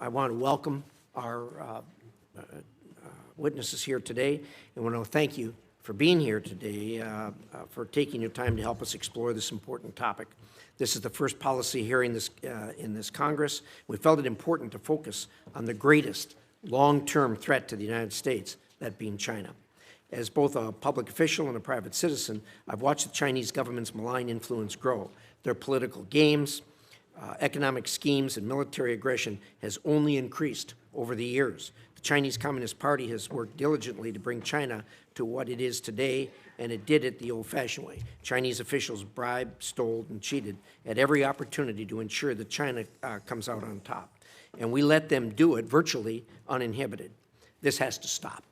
I want to welcome our witnesses here today, and want to thank you for being here today, for taking your time to help us explore this important topic. This is the first policy hearing in this Congress. We felt it important to focus on the greatest long-term threat to the United States, that being China. As both a public official and a private citizen, I've watched the Chinese government's malign influence grow. Their political games, economic schemes, and military aggression has only increased over the years. The Chinese Communist Party has worked diligently to bring China to what it is today, and it did it the old-fashioned way. Chinese officials bribed, stole, and cheated at every opportunity to ensure that China comes out on top. And we let them do it virtually uninhibited. This has to stop.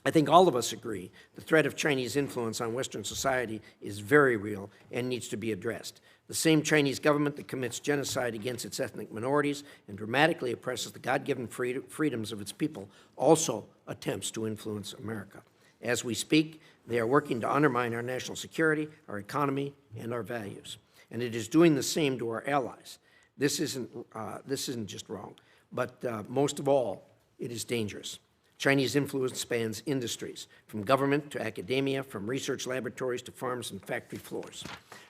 I think all of us agree the threat of Chinese influence on Western society is very real and needs to be addressed. The same Chinese government that commits genocide against its ethnic minorities and dramatically oppresses the God-given freedoms of its people also attempts to influence America. As we speak, they are working to undermine our national security, our economy, and our values. And it is doing the same to our allies. This isn't just wrong, but most of all, it is dangerous. Chinese influence spans industries, from government to academia, from research laboratories to farms and factory floors.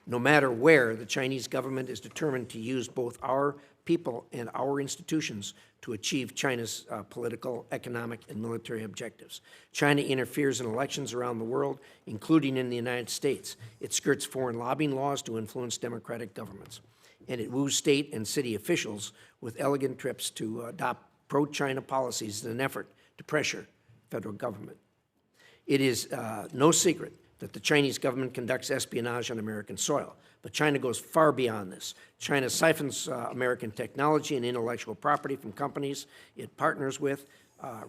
No matter where, the Chinese government is determined to use both our people and our institutions to achieve China's political, economic, and military objectives. China interferes in elections around the world, including in the United States. It skirts foreign lobbying laws to influence democratic governments. And it woos state and city officials with elegant trips to adopt pro-China policies in an effort to pressure federal government. It is no secret that the Chinese government conducts espionage on American soil, but China goes far beyond this. China siphons American technology and intellectual property from companies it partners with,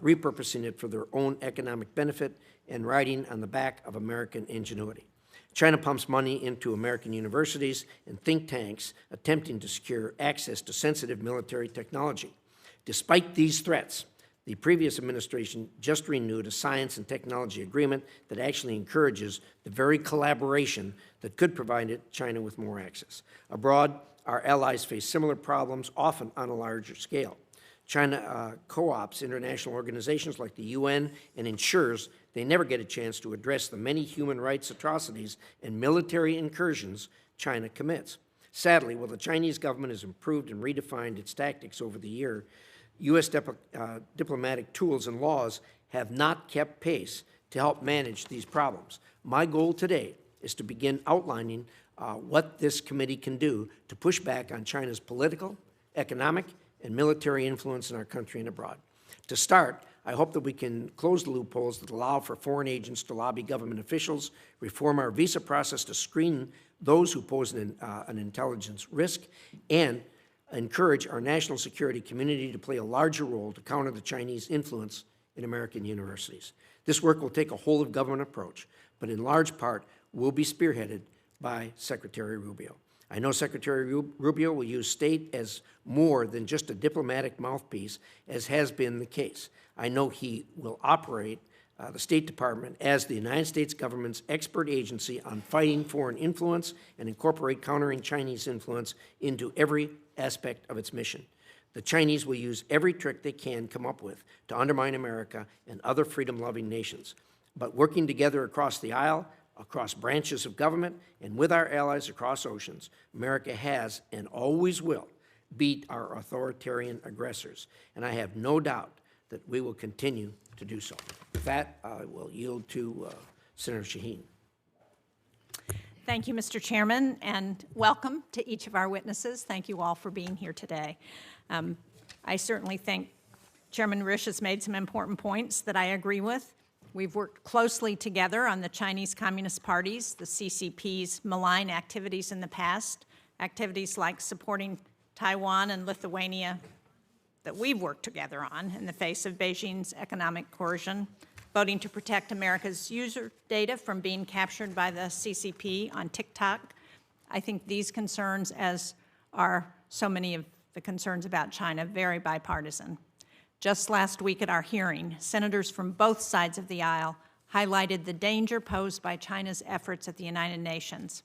repurposing it for their own economic benefit and riding on the back of American ingenuity. China pumps money into American universities and think tanks attempting to secure access to sensitive military technology. Despite these threats, the previous administration just renewed a science and technology agreement that actually encourages the very collaboration that could provide China with more access. Abroad, our allies face similar problems, often on a larger scale. China co-ops international organizations like the UN and ensures they never get a chance to address the many human rights atrocities and military incursions China commits. Sadly, while the Chinese government has improved and redefined its tactics over the year, U.S. diplomatic tools and laws have not kept pace to help manage these problems. My goal today is to begin outlining what this committee can do to push back on China's political, economic, and military influence in our country and abroad. To start, I hope that we can close the loopholes that allow for foreign agents to lobby government officials, reform our visa process to screen those who pose an intelligence risk, and encourage our national security community to play a larger role to counter the Chinese influence in American universities. This work will take a whole-of-government approach, but in large part will be spearheaded by Secretary Rubio. I know Secretary Rubio will use state as more than just a diplomatic mouthpiece, as has been the case. I know he will operate the State Department as the United States government's expert agency on fighting foreign influence and incorporate countering Chinese influence into every aspect of its mission. The Chinese will use every trick they can come up with to undermine America and other freedom-loving nations. But working together across the aisle, across branches of government, and with our allies across oceans, America has and always will beat our authoritarian aggressors. And I have no doubt that we will continue to do so. With that, I will yield to Senator Shaheen. Thank you, Mr. Chairman, and welcome to each of our witnesses. Thank you all for being here today. I certainly think Chairman Risch has made some important points that I agree with. We've worked closely together on the Chinese Communist Party's, the CCP's, malign activities in the past, activities like supporting Taiwan and Lithuania that we've worked together on in the face of Beijing's economic coercion, voting to protect America's user data from being captured by the CCP on TikTok. I think these concerns, as are so many of the concerns about China, very bipartisan. Just last week at our hearing, senators from both sides of the aisle highlighted the danger posed by China's efforts at the United Nations.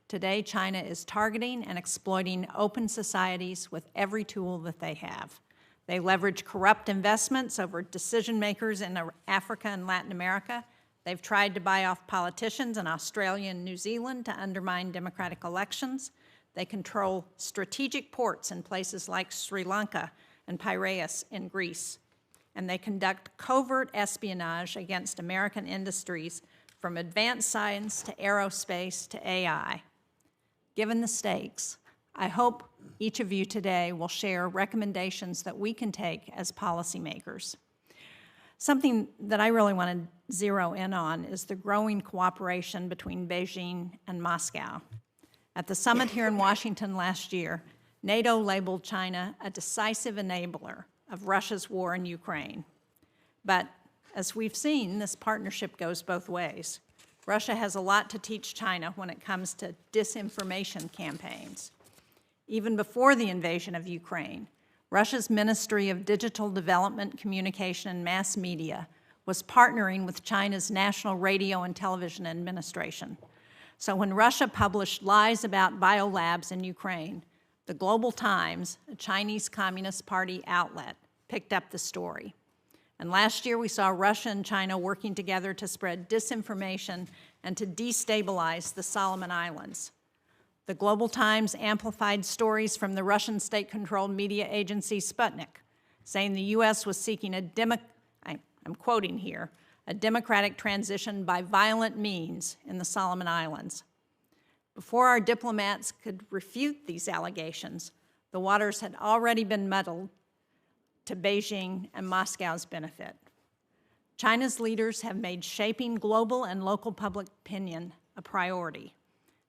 Today, China is targeting and exploiting open societies with every tool that they have. They leverage corrupt investments over decision makers in Africa and Latin America. They've tried to buy off politicians in Australia and New Zealand to undermine democratic elections. They control strategic ports in places like Sri Lanka and Piraeus in Greece. And they conduct covert espionage against American industries from advanced science to aerospace to AI. Given the stakes, I hope each of you today will share recommendations that we can take as policymakers. Something that I really want to zero in on is the growing cooperation between Beijing and Moscow. At the summit here in Washington last year, NATO labeled China a decisive enabler of Russia's war in Ukraine. But as we've seen, this partnership goes both ways. Russia has a lot to teach China when it comes to disinformation campaigns. Even before the invasion of Ukraine, Russia's Ministry of Digital Development, Communication, and Mass Media was partnering with China's National Radio and Television Administration. So when Russia published lies about biolabs in Ukraine, the Global Times, a Chinese Communist Party outlet, picked up the story. And last year we saw Russia and China working together to spread disinformation and to destabilize the Solomon Islands. The Global Times amplified stories from the Russian state-controlled media agency Sputnik, saying the U.S. was seeking I'm quoting here, a democratic transition by violent means in the Solomon Islands. Before our diplomats could refute these allegations, the waters had already been muddled to Beijing and Moscow's benefit. China's leaders have made shaping global and local public opinion a priority.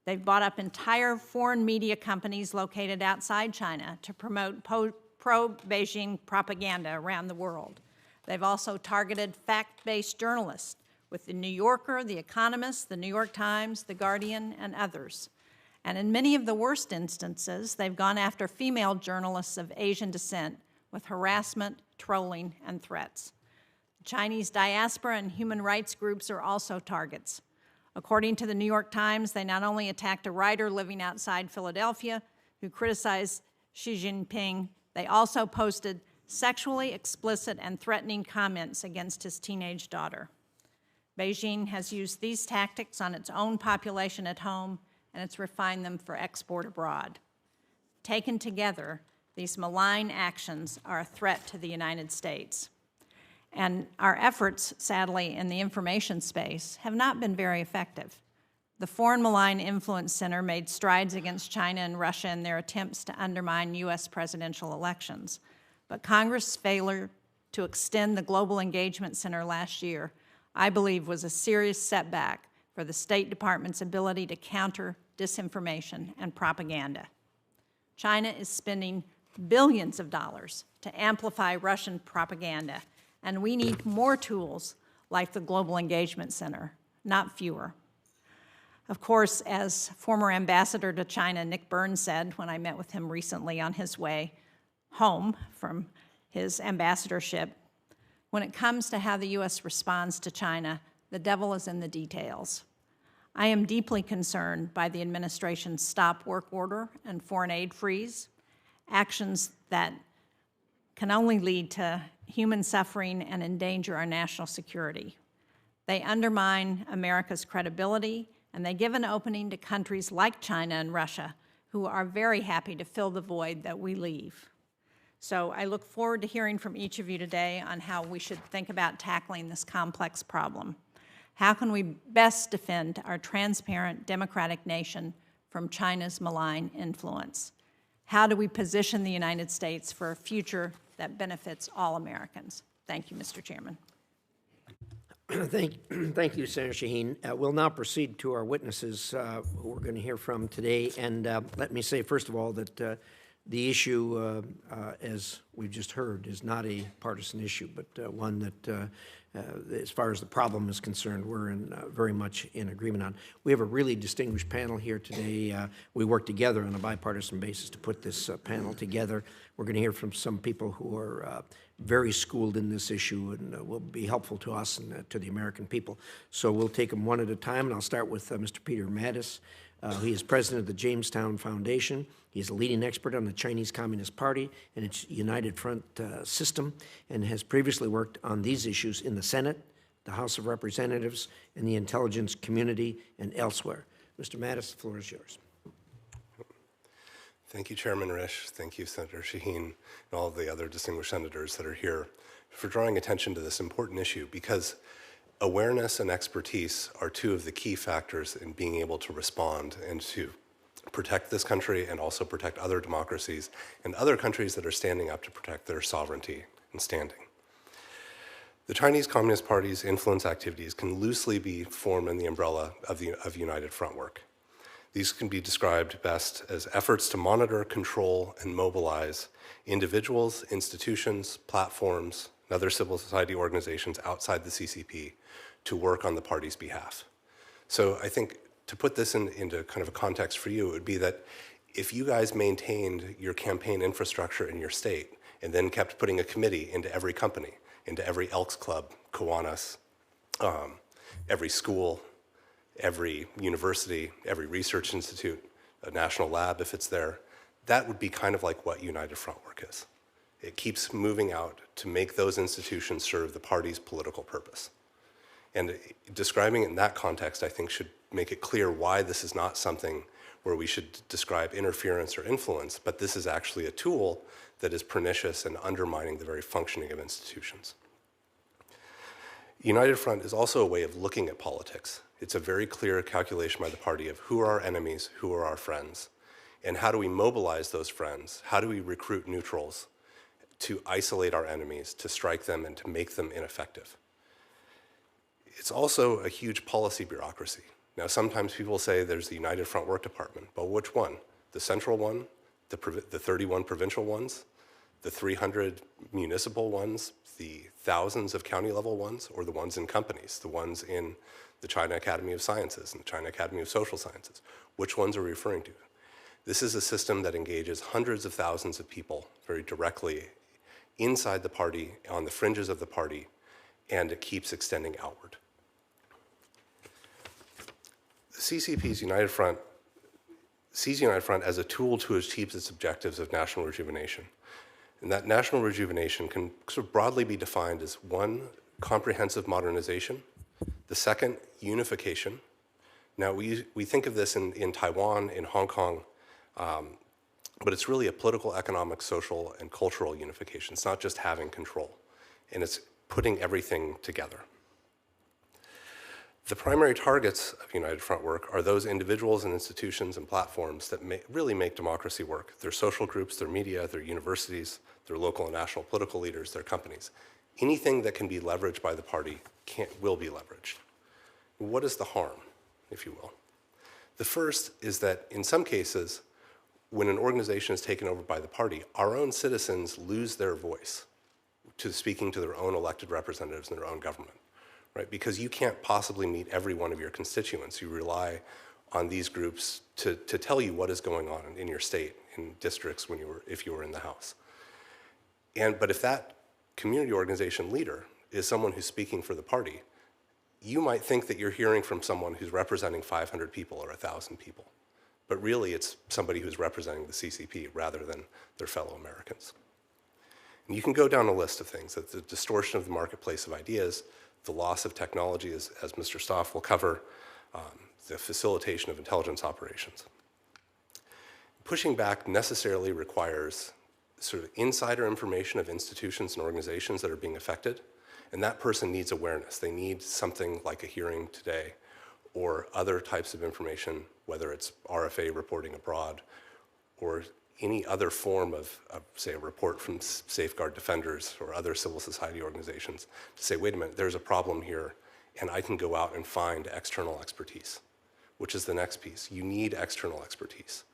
They've bought up entire foreign media companies located outside China to promote pro-Beijing propaganda around the world. They've also targeted fact-based journalists with The New Yorker, The Economist, The New York Times, The Guardian, and others. And in many of the worst instances, they've gone after female journalists of Asian descent with harassment, trolling, and threats. The Chinese diaspora and human rights groups are also targets. According to the New York Times, they not only attacked a writer living outside Philadelphia who criticized Xi Jinping, they also posted sexually explicit and threatening comments against his teenage daughter. Beijing has used these tactics on its own population at home, and it's refined them for export abroad. Taken together, these malign actions are a threat to the United States. And our efforts, sadly, in the information space have not been very effective. The Foreign Malign Influence Center made strides against China and Russia in their attempts to undermine U.S. presidential elections. But Congress' failure to extend the Global Engagement Center last year, I believe, was a serious setback for the State Department's ability to counter disinformation and propaganda. China is spending billions of dollars to amplify Russian propaganda, and we need more tools like the Global Engagement Center, not fewer. Of course, as former ambassador to China Nick Burns said when I met with him recently on his way home from his ambassadorship, when it comes to how the U.S. responds to China, the devil is in the details. I am deeply concerned by the administration's stop work order and foreign aid freeze, actions that can only lead to human suffering and endanger our national security. They undermine America's credibility, and they give an opening to countries like China and Russia who are very happy to fill the void that we leave. So I look forward to hearing from each of you today on how we should think about tackling this complex problem. How can we best defend our transparent democratic nation from China's malign influence? How do we position the United States for a future that benefits all Americans? Thank you, Mr. Chairman. Thank you, Senator Shaheen. We'll now proceed to our witnesses who we're going to hear from today. And let me say, first of all, that the issue, as we've just heard, is not a partisan issue, but one that, as far as the problem is concerned, we're very much in agreement on. We have a really distinguished panel here today. We worked together on a bipartisan basis to put this panel together. We're going to hear from some people who are very schooled in this issue and will be helpful to us and to the American people. So we'll take them one at a time, and I'll start with Mr. Peter Mattis. He is president of the Jamestown Foundation. He is a leading expert on the Chinese Communist Party and its United Front system, and has previously worked on these issues in the Senate, the House of Representatives, and the intelligence community, and elsewhere. Mr. Mattis, the floor is yours. Thank you, Chairman Risch. Thank you, Senator Shaheen, and all of the other distinguished senators that are here for drawing attention to this important issue, because awareness and expertise are two of the key factors in being able to respond and to protect this country and also protect other democracies and other countries that are standing up to protect their sovereignty and standing. The Chinese Communist Party's influence activities can loosely be formed in the umbrella of United Front work. These can be described best as efforts to monitor, control, and mobilize individuals, institutions, platforms, and other civil society organizations outside the CCP to work on the party's behalf. So I think to put this into kind of a context for you, it would be that if you guys maintained your campaign infrastructure in your state and then kept putting a committee into every company, into every Elks Club, Kiwanis, every school, every university, every research institute, a national lab if it's there, that would be kind of like what United Front work is. It keeps moving out to make those institutions serve the party's political purpose. And describing it in that context, I think, should make it clear why this is not something where we should describe interference or influence, but this is actually a tool that is pernicious and undermining the very functioning of institutions. United Front is also a way of looking at politics. It's a very clear calculation by the party of who are our enemies, who are our friends, and how do we mobilize those friends? How do we recruit neutrals to isolate our enemies, to strike them, and to make them ineffective? It's also a huge policy bureaucracy. Now, sometimes people say there's the United Front Work Department, but which one? The central one, the 31 provincial ones, the 300 municipal ones, the thousands of county level ones, or the ones in companies, the ones in the China Academy of Sciences and the China Academy of Social Sciences? Which ones are we referring to? This is a system that engages hundreds of thousands of people very directly inside the party, on the fringes of the party, and it keeps extending outward. The CCP's United Front sees United Front as a tool to achieve its objectives of national rejuvenation. And that national rejuvenation can sort of broadly be defined as one, comprehensive modernization, the second, unification. Now, we think of this in Taiwan, in Hong Kong, but it's really a political, economic, social, and cultural unification. It's not just having control, and it's putting everything together. The primary targets of United Front work are those individuals and institutions and platforms that really make democracy work. Their social groups, their media, their universities, their local and national political leaders, their companies. Anything that can be leveraged by the party will be leveraged. What is the harm, if you will? The first is that in some cases, when an organization is taken over by the party, our own citizens lose their voice to speaking to their own elected representatives in their own government, right? Because you can't possibly meet every one of your constituents. You rely on these groups to tell you what is going on in your state, in districts if you were in the House. But if that community organization leader is someone who's speaking for the party, you might think that you're hearing from someone who's representing 500 people or 1,000 people. But really, it's somebody who's representing the CCP rather than their fellow Americans. And you can go down a list of things, that the distortion of the marketplace of ideas, the loss of technology, as Mr. Stoff will cover, the facilitation of intelligence operations. Pushing back necessarily requires sort of insider information of institutions and organizations that are being affected, and that person needs awareness. They need something like a hearing today or other types of information, whether it's RFA reporting abroad or any other form of, say, a report from Safeguard Defenders or other civil society organizations to say, wait a minute, there's a problem here, and I can go out and find external expertise, which is the next piece. You need external expertise.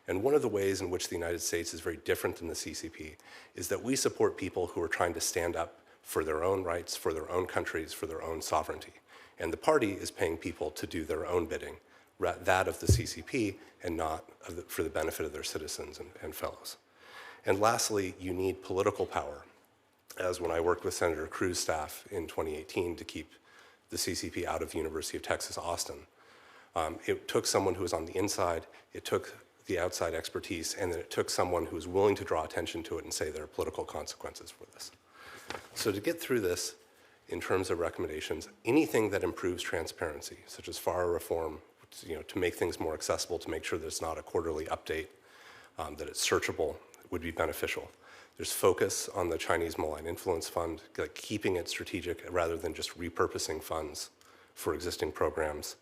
And one of the ways in which the United States is very different than the CCP is that we support people who are trying to stand up for their own rights, for their own countries, for their own sovereignty. And the party is paying people to do their own bidding, that of the CCP, and not for the benefit of their citizens and fellows. And lastly, you need political power, as when I worked with Senator Cruz's staff in 2018 to keep the CCP out of the University of Texas, Austin. It took someone who was on the inside, it took the outside expertise, and then it took someone who was willing to draw attention to it and say there are political consequences for this. So to get through this, in terms of recommendations, anything that improves transparency, such as FAR reform, to make things more accessible, to make sure that it's not a quarterly update, that it's searchable, would be beneficial. There's focus on the Chinese Malign Influence Fund, like keeping it strategic rather than just repurposing funds for existing programs.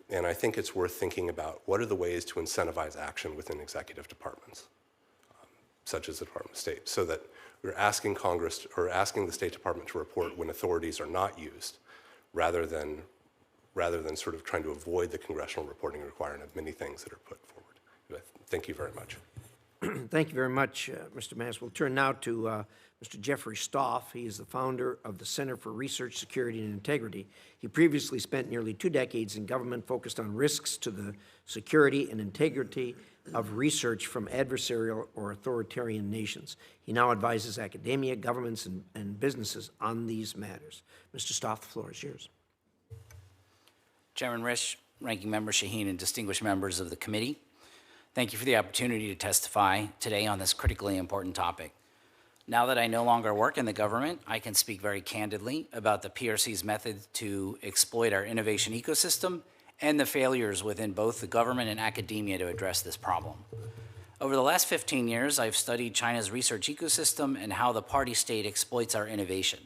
And I think it's worth thinking about what are the ways to incentivize action within executive departments, such as the Department of State, so that we're asking Congress or asking the State Department to report when authorities are not used, rather than sort of trying to avoid the congressional reporting requirement of many things that are put forward. Thank you very much. Thank you very much, Mr. Mattis. We'll turn now to Mr. Jeffrey Stoff. He is the founder of the Center for Research, Security, and Integrity. He previously spent nearly 2 decades in government focused on risks to the security and integrity of research from adversarial or authoritarian nations. He now advises academia, governments, and businesses on these matters. Mr. Stoff, the floor is yours. Chairman Risch, Ranking Member Shaheen, and distinguished members of the committee, thank you for the opportunity to testify today on this critically important topic. Now that I no longer work in the government, I can speak very candidly about the PRC's method to exploit our innovation ecosystem and the failures within both the government and academia to address this problem. Over the last 15 years, I've studied China's research ecosystem and how the party state exploits our innovation.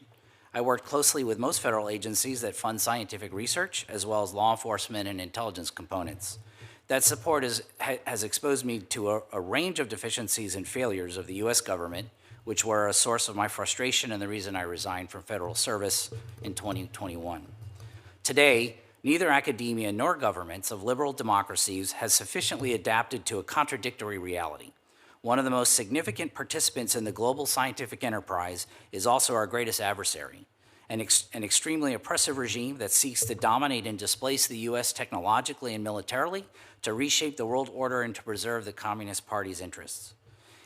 I worked closely with most federal agencies that fund scientific research, as well as law enforcement and intelligence components. That support has exposed me to a range of deficiencies and failures of the U.S. government, which were a source of my frustration and the reason I resigned from federal service in 2021. Today, neither academia nor governments of liberal democracies has sufficiently adapted to a contradictory reality. One of the most significant participants in the global scientific enterprise is also our greatest adversary, an extremely oppressive regime that seeks to dominate and displace the U.S. technologically and militarily, to reshape the world order and to preserve the Communist Party's interests.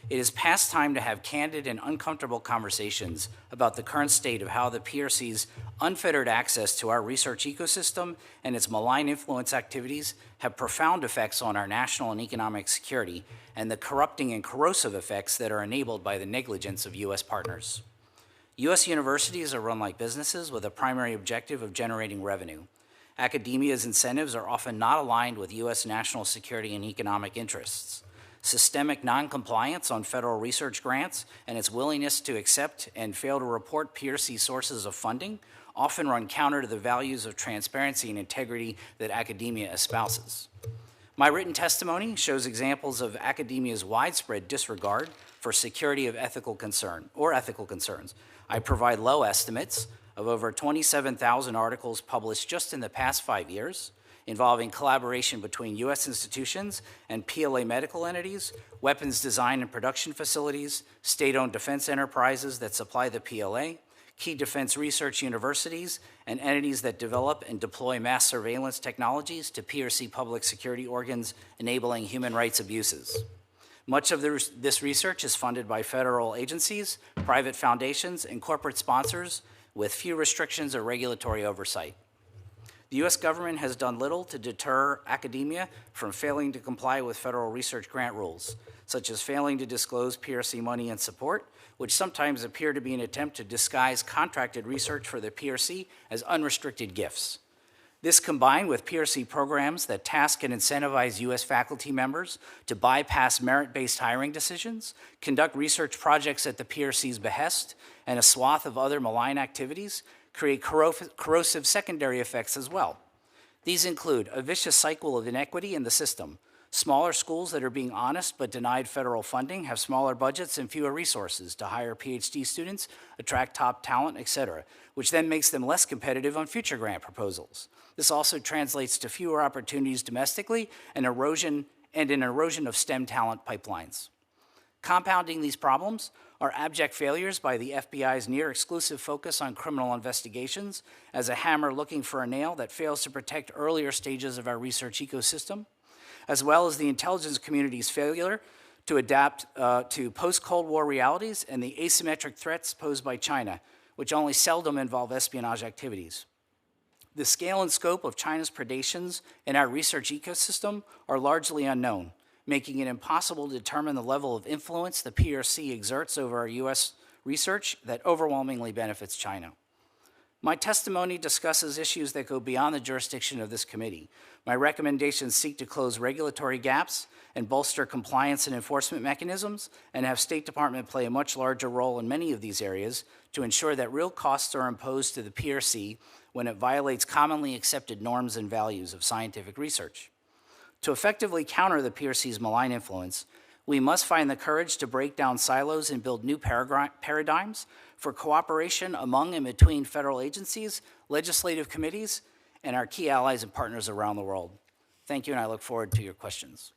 It is past time to have candid and uncomfortable conversations about the current state of how the PRC's unfettered access to our research ecosystem and its malign influence activities have profound effects on our national and economic security and the corrupting and corrosive effects that are enabled by the negligence of U.S. partners. U.S. universities are run like businesses with a primary objective of generating revenue. Academia's incentives are often not aligned with U.S. national security and economic interests. Systemic noncompliance on federal research grants and its willingness to accept and fail to report PRC sources of funding often run counter to the values of transparency and integrity that academia espouses. My written testimony shows examples of academia's widespread disregard for security of ethical concerns. I provide low estimates of over 27,000 articles published just in the past 5 years, involving collaboration between U.S. institutions and PLA medical entities, weapons design and production facilities, state-owned defense enterprises that supply the PLA, key defense research universities, and entities that develop and deploy mass surveillance technologies to PRC public security organs, enabling human rights abuses. Much of this research is funded by federal agencies, private foundations, and corporate sponsors with few restrictions or regulatory oversight. The U.S. government has done little to deter academia from failing to comply with federal research grant rules, such as failing to disclose PRC money and support, which sometimes appear to be an attempt to disguise contracted research for the PRC as unrestricted gifts. This, combined with PRC programs that task and incentivize U.S. faculty members to bypass merit-based hiring decisions, conduct research projects at the PRC's behest, and a swath of other malign activities, create corrosive secondary effects as well. These include a vicious cycle of inequity in the system. Smaller schools that are being honest but denied federal funding have smaller budgets and fewer resources to hire PhD students, attract top talent, etc., which then makes them less competitive on future grant proposals. This also translates to fewer opportunities domestically and an erosion of STEM talent pipelines. Compounding these problems are abject failures by the FBI's near-exclusive focus on criminal investigations as a hammer looking for a nail that fails to protect earlier stages of our research ecosystem, as well as the intelligence community's failure to adapt to post-Cold War realities and the asymmetric threats posed by China, which only seldom involve espionage activities. The scale and scope of China's predations in our research ecosystem are largely unknown, making it impossible to determine the level of influence the PRC exerts over our U.S. research that overwhelmingly benefits China. My testimony discusses issues that go beyond the jurisdiction of this committee. My recommendations seek to close regulatory gaps and bolster compliance and enforcement mechanisms, and have State Department play a much larger role in many of these areas to ensure that real costs are imposed to the PRC when it violates commonly accepted norms and values of scientific research. To effectively counter the PRC's malign influence, we must find the courage to break down silos and build new paradigms for cooperation among and between federal agencies, legislative committees, and our key allies and partners around the world. Thank you, and I look forward to your questions.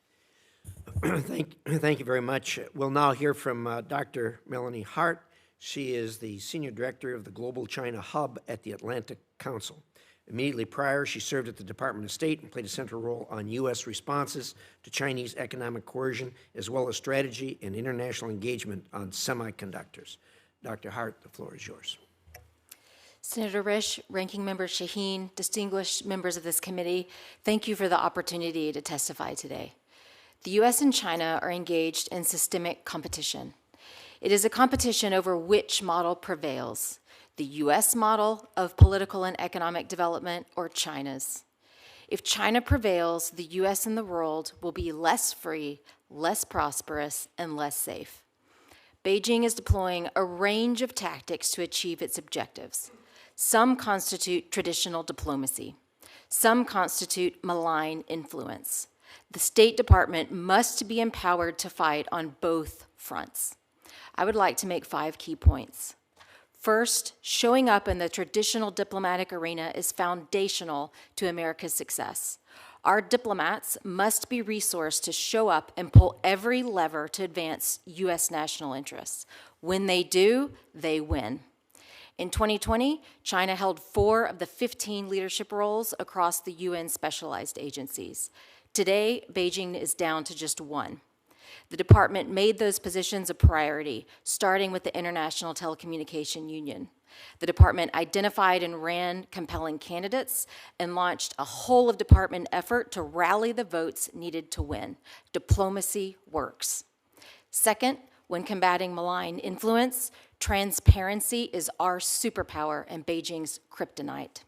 Thank you very much. We'll now hear from Dr. Melanie Hart. She is the Senior Director of the Global China Hub at the Atlantic Council. Immediately prior, she served at the Department of State and played a central role on U.S. responses to Chinese economic coercion, as well as strategy and international engagement on semiconductors. Dr. Hart, the floor is yours. Senator Risch, Ranking Member Shaheen, distinguished members of this committee, thank you for the opportunity to testify today. The U.S. and China are engaged in systemic competition. It is a competition over which model prevails, the U.S. model of political and economic development or China's. If China prevails, the U.S. and the world will be less free, less prosperous, and less safe. Beijing is deploying a range of tactics to achieve its objectives. Some constitute traditional diplomacy. Some constitute malign influence. The State Department must be empowered to fight on both fronts. I would like to make 5 key points. First, showing up in the traditional diplomatic arena is foundational to America's success. Our diplomats must be resourced to show up and pull every lever to advance U.S. national interests. When they do, they win. In 2020, China held 4 of the 15 leadership roles across the UN specialized agencies. Today, Beijing is down to just 1. The department made those positions a priority, starting with the International Telecommunication Union. The department identified and ran compelling candidates and launched a whole-of-department effort to rally the votes needed to win. Diplomacy works. Second, when combating malign influence, transparency is our superpower and Beijing's kryptonite.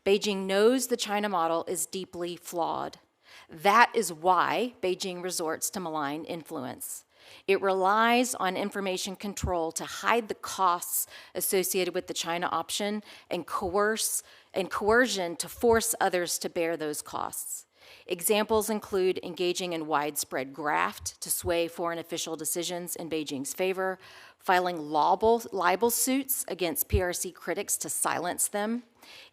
Beijing knows the China model is deeply flawed. That is why Beijing resorts to malign influence. It relies on information control to hide the costs associated with the China option and coercion to force others to bear those costs. Examples include engaging in widespread graft to sway foreign official decisions in Beijing's favor, filing libel suits against PRC critics to silence them,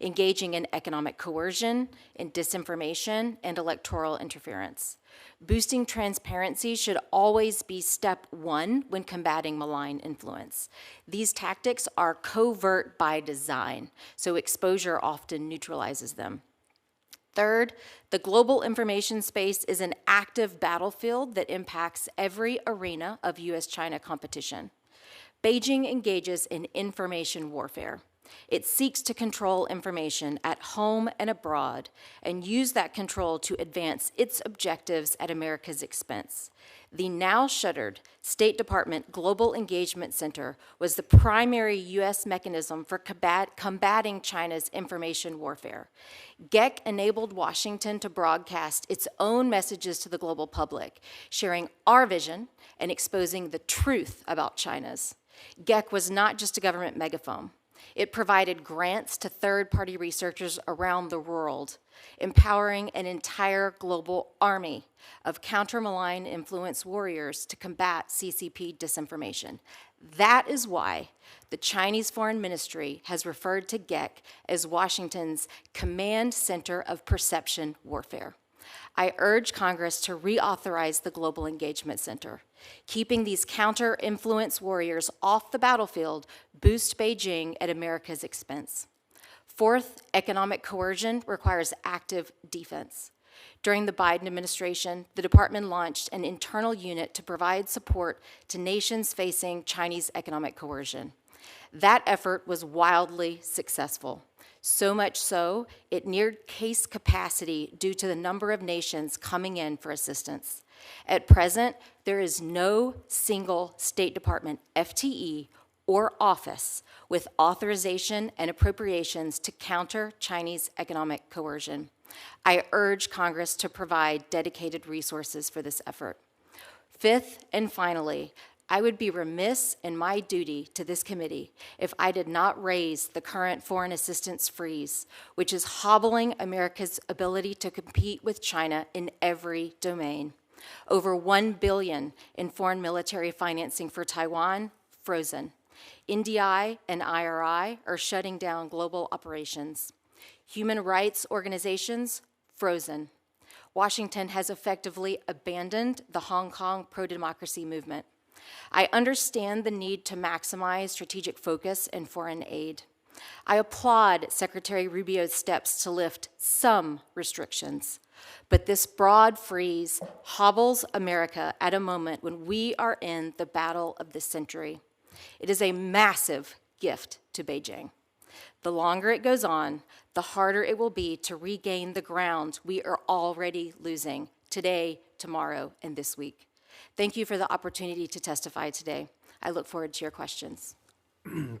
engaging in economic coercion, in disinformation, and electoral interference. Boosting transparency should always be step 1 when combating malign influence. These tactics are covert by design, so exposure often neutralizes them. Third, the global information space is an active battlefield that impacts every arena of U.S.-China competition. Beijing engages in information warfare. It seeks to control information at home and abroad and use that control to advance its objectives at America's expense. The now shuttered State Department Global Engagement Center was the primary U.S. mechanism for combating China's information warfare. GEC enabled Washington to broadcast its own messages to the global public, sharing our vision and exposing the truth about China's. GEC was not just a government megaphone. It provided grants to third-party researchers around the world, empowering an entire global army of counter-malign influence warriors to combat CCP disinformation. That is why the Chinese Foreign Ministry has referred to GEC as Washington's command center of perception warfare. I urge Congress to reauthorize the Global Engagement Center. Keeping these counter-influence warriors off the battlefield boosts Beijing at America's expense. Fourth, economic coercion requires active defense. During the Biden administration, the department launched an internal unit to provide support to nations facing Chinese economic coercion. That effort was wildly successful. So much so, it neared case capacity due to the number of nations coming in for assistance. At present, there is no single State Department FTE or office with authorization and appropriations to counter Chinese economic coercion. I urge Congress to provide dedicated resources for this effort. Fifth, and finally, I would be remiss in my duty to this committee if I did not raise the current foreign assistance freeze, which is hobbling America's ability to compete with China in every domain. Over $1 billion in foreign military financing for Taiwan, frozen. NDI and IRI are shutting down global operations. Human rights organizations, frozen. Washington has effectively abandoned the Hong Kong pro-democracy movement. I understand the need to maximize strategic focus in foreign aid. I applaud Secretary Rubio's steps to lift some restrictions, but this broad freeze hobbles America at a moment when we are in the battle of the century. It is a massive gift to Beijing. The longer it goes on, the harder it will be to regain the ground we are already losing today, tomorrow, and this week. Thank you for the opportunity to testify today. I look forward to your questions.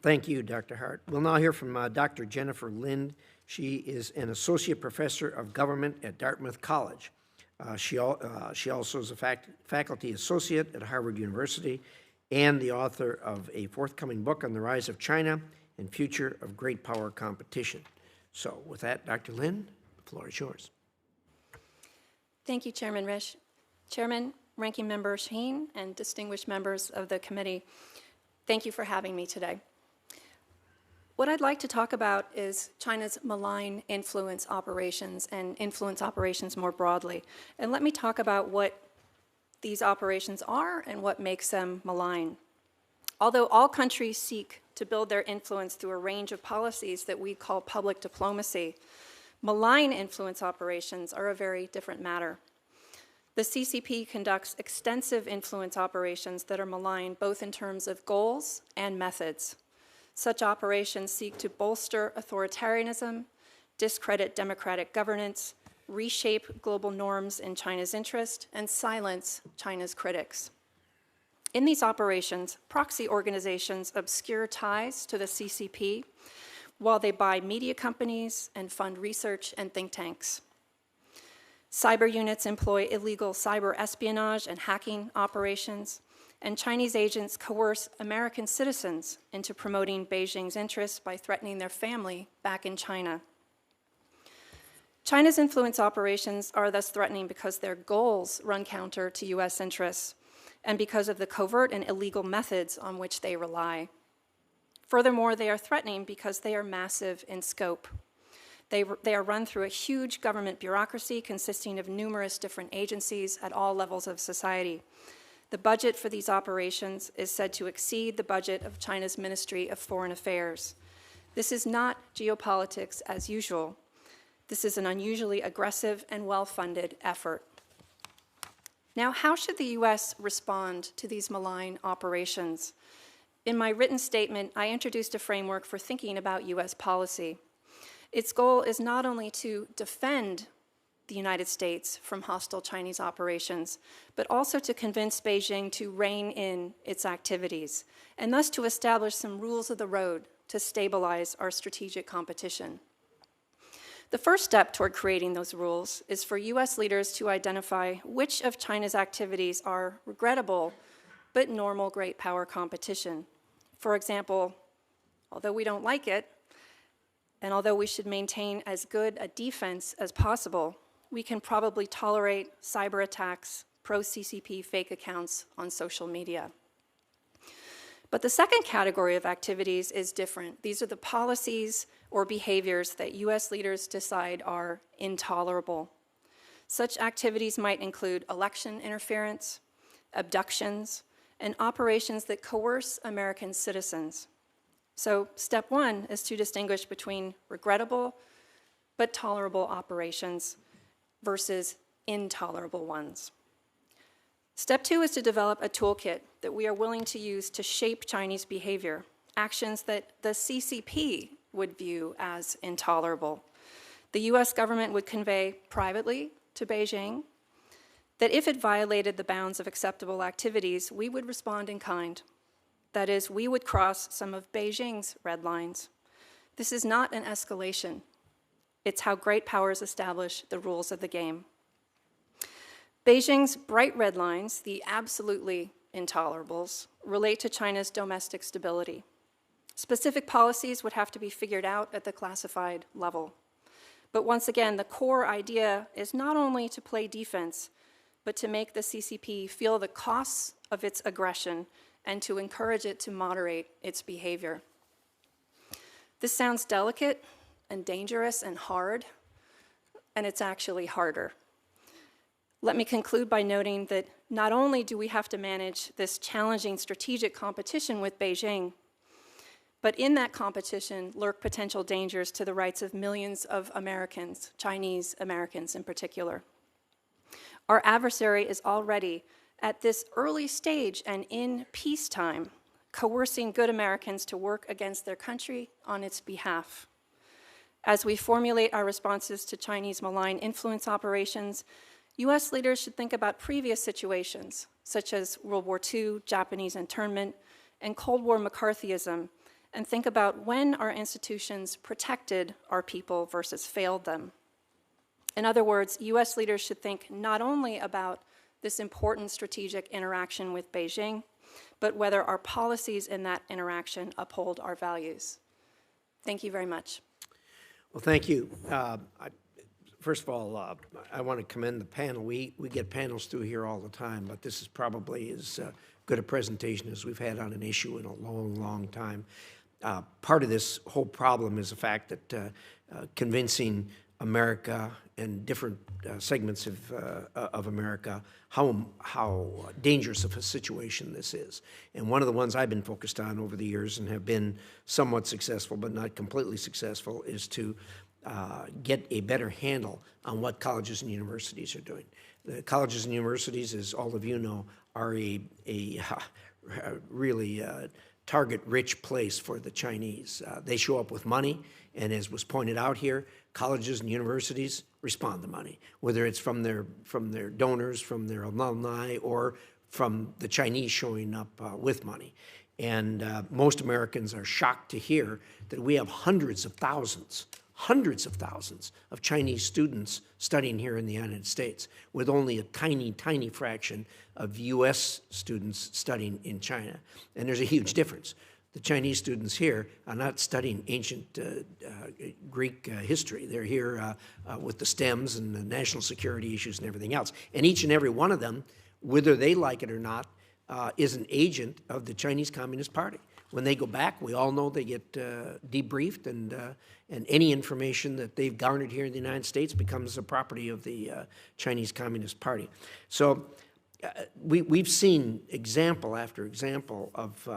Thank you, Dr. Hart. We'll now hear from Dr. Jennifer Lind. She is an associate professor of government at Dartmouth College. She also is a faculty associate at Harvard University and the author of a forthcoming book on the rise of China and future of great power competition. So with that, Dr. Lind, the floor is yours. Thank you, Chairman Risch. Chairman, Ranking Member Shaheen, and distinguished members of the committee, thank you for having me today. What I'd like to talk about is China's malign influence operations and influence operations more broadly. And let me talk about what these operations are and what makes them malign. Although all countries seek to build their influence through a range of policies that we call public diplomacy, malign influence operations are a very different matter. The CCP conducts extensive influence operations that are malign both in terms of goals and methods. Such operations seek to bolster authoritarianism, discredit democratic governance, reshape global norms in China's interest, and silence China's critics. In these operations, proxy organizations obscure ties to the CCP while they buy media companies and fund research and think tanks. Cyber units employ illegal cyber espionage and hacking operations, and Chinese agents coerce American citizens into promoting Beijing's interests by threatening their family back in China. China's influence operations are thus threatening because their goals run counter to U.S. interests and because of the covert and illegal methods on which they rely. Furthermore, they are threatening because they are massive in scope. They are run through a huge government bureaucracy consisting of numerous different agencies at all levels of society. The budget for these operations is said to exceed the budget of China's Ministry of Foreign Affairs. This is not geopolitics as usual. This is an unusually aggressive and well-funded effort. Now, how should the U.S. respond to these malign operations? In my written statement, I introduced a framework for thinking about U.S. policy. Its goal is not only to defend the United States from hostile Chinese operations, but also to convince Beijing to rein in its activities, and thus to establish some rules of the road to stabilize our strategic competition. The first step toward creating those rules is for U.S. leaders to identify which of China's activities are regrettable but normal great power competition. For example, although we don't like it, and although we should maintain as good a defense as possible, we can probably tolerate cyber attacks, pro-CCP fake accounts on social media. But the second category of activities is different. These are the policies or behaviors that U.S. leaders decide are intolerable. Such activities might include election interference, abductions, and operations that coerce American citizens. So step one is to distinguish between regrettable but tolerable operations versus intolerable ones. Step two is to develop a toolkit that we are willing to use to shape Chinese behavior, actions that the CCP would view as intolerable. The US government would convey privately to Beijing that if it violated the bounds of acceptable activities, we would respond in kind. That is, we would cross some of Beijing's red lines. This is not an escalation. It's how great powers establish the rules of the game. Beijing's bright red lines, the absolutely intolerables, relate to China's domestic stability. Specific policies would have to be figured out at the classified level. But once again, the core idea is not only to play defense, but to make the CCP feel the costs of its aggression and to encourage it to moderate its behavior. This sounds delicate and dangerous and hard, and it's actually harder. Let me conclude by noting that not only do we have to manage this challenging strategic competition with Beijing, but in that competition lurk potential dangers to the rights of millions of Americans, Chinese Americans in particular. Our adversary is already, at this early stage and in peacetime, coercing good Americans to work against their country on its behalf. As we formulate our responses to Chinese malign influence operations, US leaders should think about previous situations, such as World War II, Japanese internment, and Cold War McCarthyism, and think about when our institutions protected our people versus failed them. In other words, US leaders should think not only about this important strategic interaction with Beijing, but whether our policies in that interaction uphold our values. Thank you very much. Well, thank you. First of all, I want to commend the panel. We get panels through here all the time, but this is probably as good a presentation as we've had on an issue in a long, long time. Part of this whole problem is the fact that convincing America and different segments of America how dangerous of a situation this is. And one of the ones I've been focused on over the years and have been somewhat successful but not completely successful is to get a better handle on what colleges and universities are doing. The colleges and universities, as all of you know, are a really target-rich place for the Chinese. They show up with money, and as was pointed out here, colleges and universities respond to money, whether it's from their donors, from their alumni, or from the Chinese showing up with money. And most Americans are shocked to hear that we have hundreds of thousands of Chinese students studying here in the United States, with only a tiny, tiny fraction of U.S. students studying in China. And there's a huge difference. The Chinese students here are not studying ancient Greek history. They're here with the STEMs and the national security issues and everything else. And each and every one of them, whether they like it or not, is an agent of the Chinese Communist Party. When they go back, we all know they get debriefed, and any information that they've garnered here in the United States becomes the property of the Chinese Communist Party. So we've seen example after example of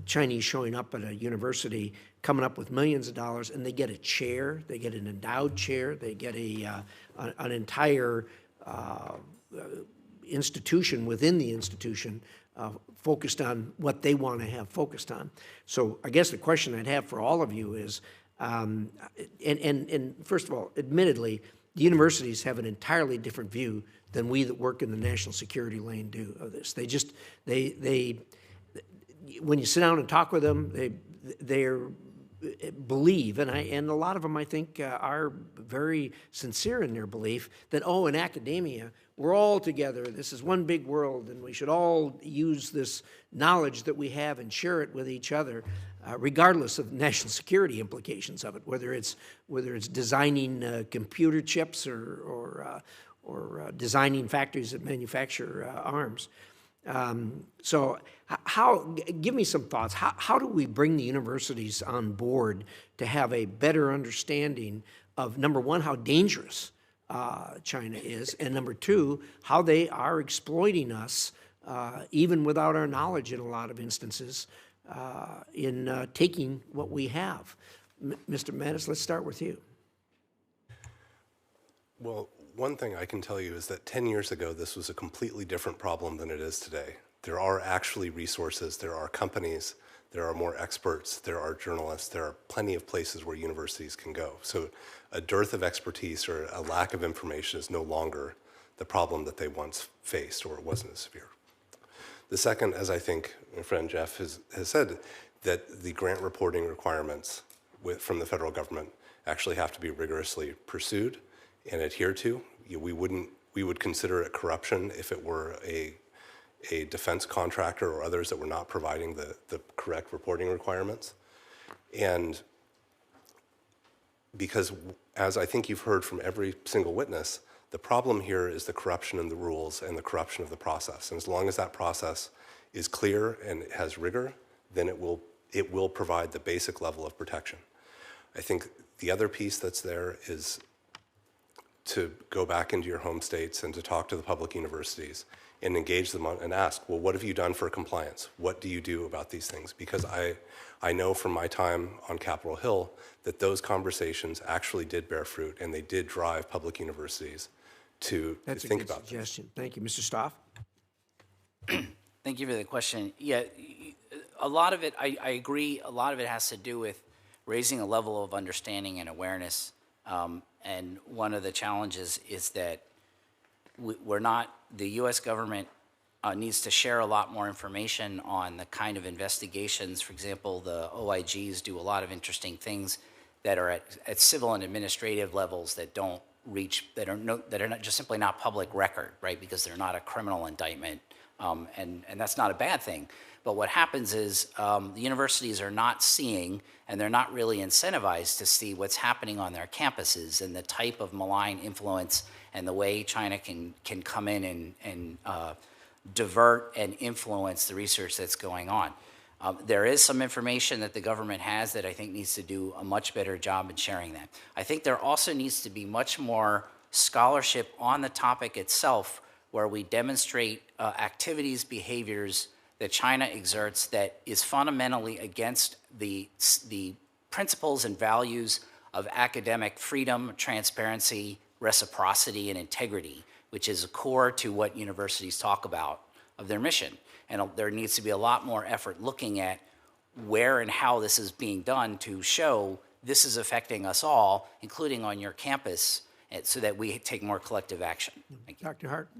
Chinese showing up at a university, coming up with millions of dollars, and they get a chair, they get an endowed chair, they get an entire institution within the institution focused on what they want to have focused on. So I guess the question I'd have for all of you is, and first of all, admittedly, the universities have an entirely different view than we that work in the national security lane do of this. They when you sit down and talk with them, they believe, and a lot of them I think are very sincere in their belief that, oh, in academia, we're all together, this is one big world, and we should all use this knowledge that we have and share it with each other, regardless of national security implications of it, whether it's designing computer chips or designing factories that manufacture arms. So give me some thoughts. How do we bring the universities on board to have a better understanding of, number one, how dangerous China is, and number two, how they are exploiting us, even without our knowledge in a lot of instances, in taking what we have? Mr. Mattis, let's start with you. Well, one thing I can tell you is that 10 years ago, this was a completely different problem than it is today. There are actually resources, there are companies there are more experts, there are journalists, there are plenty of places where universities can go. So a dearth of expertise or a lack of information is no longer the problem that they once faced, or it wasn't as severe. The second, as I think my friend Jeff has said, that the grant reporting requirements from the federal government actually have to be rigorously pursued and adhered to. We would consider it corruption if it were a defense contractor or others that were not providing the correct reporting requirements. And because, as I think you've heard from every single witness, the problem here is the corruption in the rules and the corruption of the process. And as long as that process is clear and has rigor, then it will provide the basic level of protection. I think the other piece that's there is to go back into your home states and to talk to the public universities and engage them and ask, well, what have you done for compliance? What do you do about these things? Because I know from my time on Capitol Hill that those conversations actually did bear fruit, and they did drive public universities to think about this. Suggestion. Thank you. Mr. Stoff? Thank you for the question. Yeah, a lot of it, I agree, a lot of it has to do with raising a level of understanding and awareness. And one of the challenges is that the U.S. government needs to share a lot more information on the kind of investigations. For example, the OIGs do a lot of interesting things that are at civil and administrative levels that don't reach, that are not just simply not public record, right? Because they're not a criminal indictment, and that's not a bad thing. But what happens is the universities are not seeing, and they're not really incentivized to see what's happening on their campuses and the type of malign influence and the way China can come in and divert and influence the research that's going on. There is some information that the government has that I think needs to do a much better job in sharing that. I think there also needs to be much more scholarship on the topic itself, where we demonstrate activities, behaviors that China exerts that is fundamentally against the principles and values of academic freedom, transparency, reciprocity, and integrity, which is core to what universities talk about of their mission. And there needs to be a lot more effort looking at where and how this is being done to show this is affecting us all, including on your campus, so that we take more collective action. Thank you. Dr. Hart?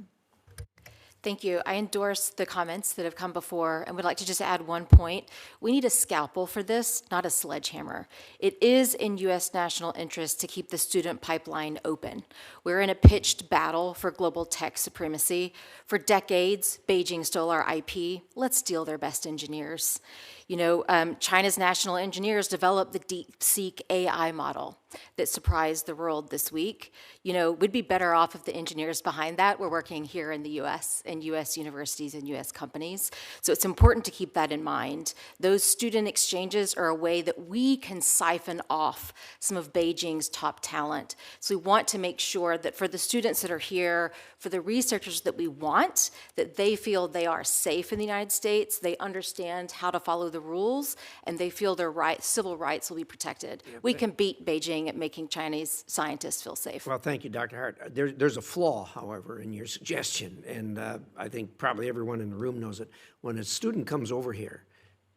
Thank you. I endorse the comments that have come before and would like to just add one point. We need a scalpel for this, not a sledgehammer. It is in U.S. national interest to keep the student pipeline open. We're in a pitched battle for global tech supremacy. For decades, Beijing stole our IP. Let's steal their best engineers. You know, China's national engineers developed the DeepSeek AI model that surprised the world this week. You know, we'd be better off if the engineers behind that were working here in the U.S. and U.S. universities and U.S. companies. So it's important to keep that in mind. Those student exchanges are a way that we can siphon off some of Beijing's top talent. So we want to make sure that for the students that are here, for the researchers that we want, that they feel they are safe in the United States, they understand how to follow the rules, and they feel their civil rights will be protected. Yeah, we can beat Beijing at making Chinese scientists feel safe. Well, thank you, Dr. Hart. There's a flaw, however, in your suggestion, and I think probably everyone in the room knows it. When a student comes over here,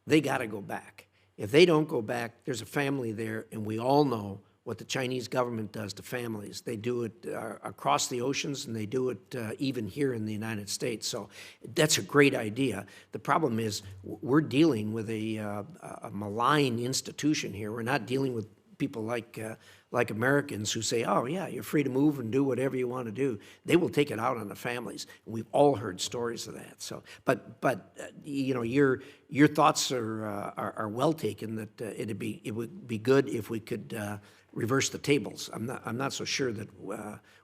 they got to go back. If they don't go back, there's a family there, and we all know what the Chinese government does to families. They do it across the oceans, and they do it even here in the United States. So that's a great idea. The problem is we're dealing with a malign institution here. We're not dealing with people like Americans who say, oh, yeah, you're free to move and do whatever you want to do. They will take it out on the families. And we've all heard stories of that. So, but you know, your thoughts are well taken. That it would be good if we could reverse the tables. I'm not so sure that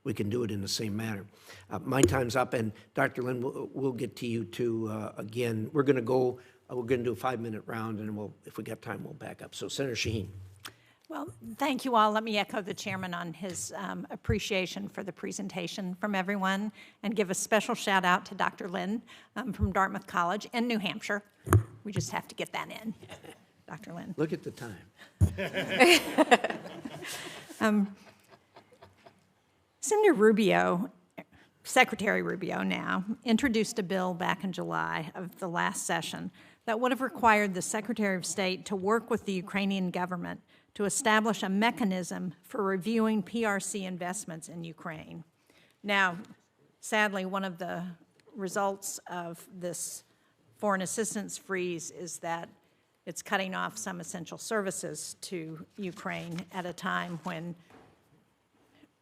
we can do it in the same manner. My time's up, and Dr. Lin, we'll get to you too again. We're going to do a 5-minute round, and if we got time, we'll back up. So, Senator Shaheen. Well, thank you all. Let me echo the chairman on his appreciation for the presentation from everyone, and give a special shout out to Dr. Lin from Dartmouth College in New Hampshire. We just have to get that in, Dr. Lin. Look at the time. Senator Rubio, Secretary Rubio now, introduced a bill back in July of the last session that would have required the Secretary of State to work with the Ukrainian government to establish a mechanism for reviewing PRC investments in Ukraine. Now, sadly, one of the results of this foreign assistance freeze is that it's cutting off some essential services to Ukraine at a time when